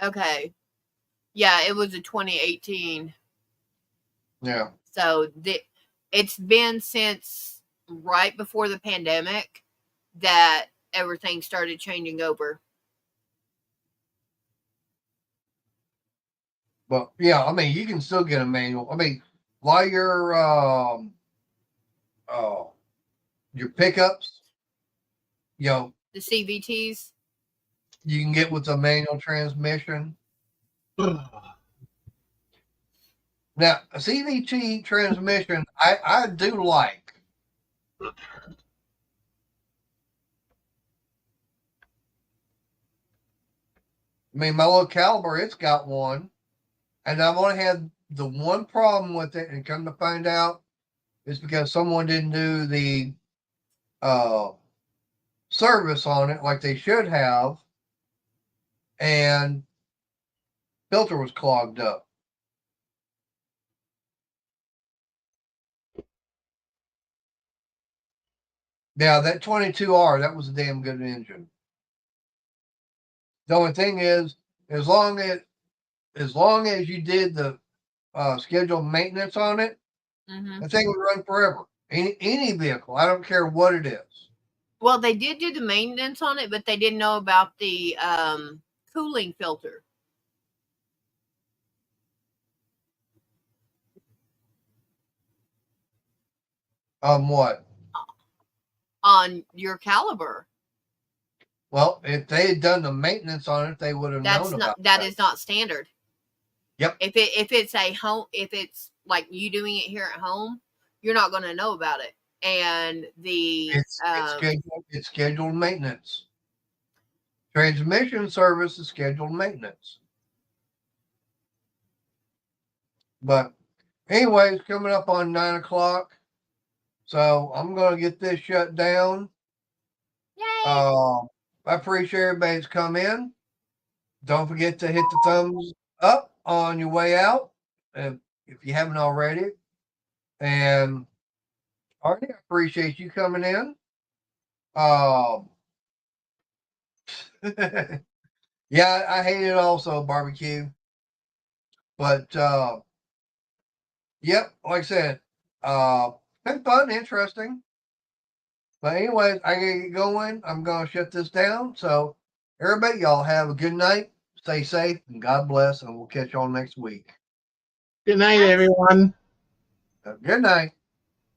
Okay. Yeah, it was a 2018. Yeah. So it's been since right before the pandemic that everything started changing over. But yeah, I mean, you can still get a manual. I mean, while your pickups, The CVTs. you can get with a manual transmission. Now, a CVT transmission, I do like. I mean, my little Caliber, it's got one, and I've only had the one problem with it, and come to find out, it's because someone didn't do the service on it like they should have, and filter was clogged up. Yeah, that 22R, that was a damn good engine. The only thing is, as long as you did the scheduled maintenance on it, Mm-hmm. the thing would run forever. Any vehicle, I don't care what it is. Well, they did do the maintenance on it, but they didn't know about the cooling filter. What? On your Caliber. Well, if they had done the maintenance on it, they would have That's known not about that is not standard. Yep. If it's a home, if it's like you doing it here at home, you're not going to know about it. And It's scheduled maintenance. Transmission service is scheduled maintenance. But anyways, coming up on 9 o'clock. So I'm going to get this shut down. Yay! I appreciate everybody's come in. Don't forget to hit the thumbs up on your way out. if you haven't already. And Arnie, I appreciate you coming in. Yeah, I hate it also, barbecue. But yep, like I said, been fun, interesting. But anyways, I gotta get going. I'm gonna shut this down. So everybody, y'all have a good night. Stay safe and God bless, and we'll catch y'all next week. Good night, everyone. Good night.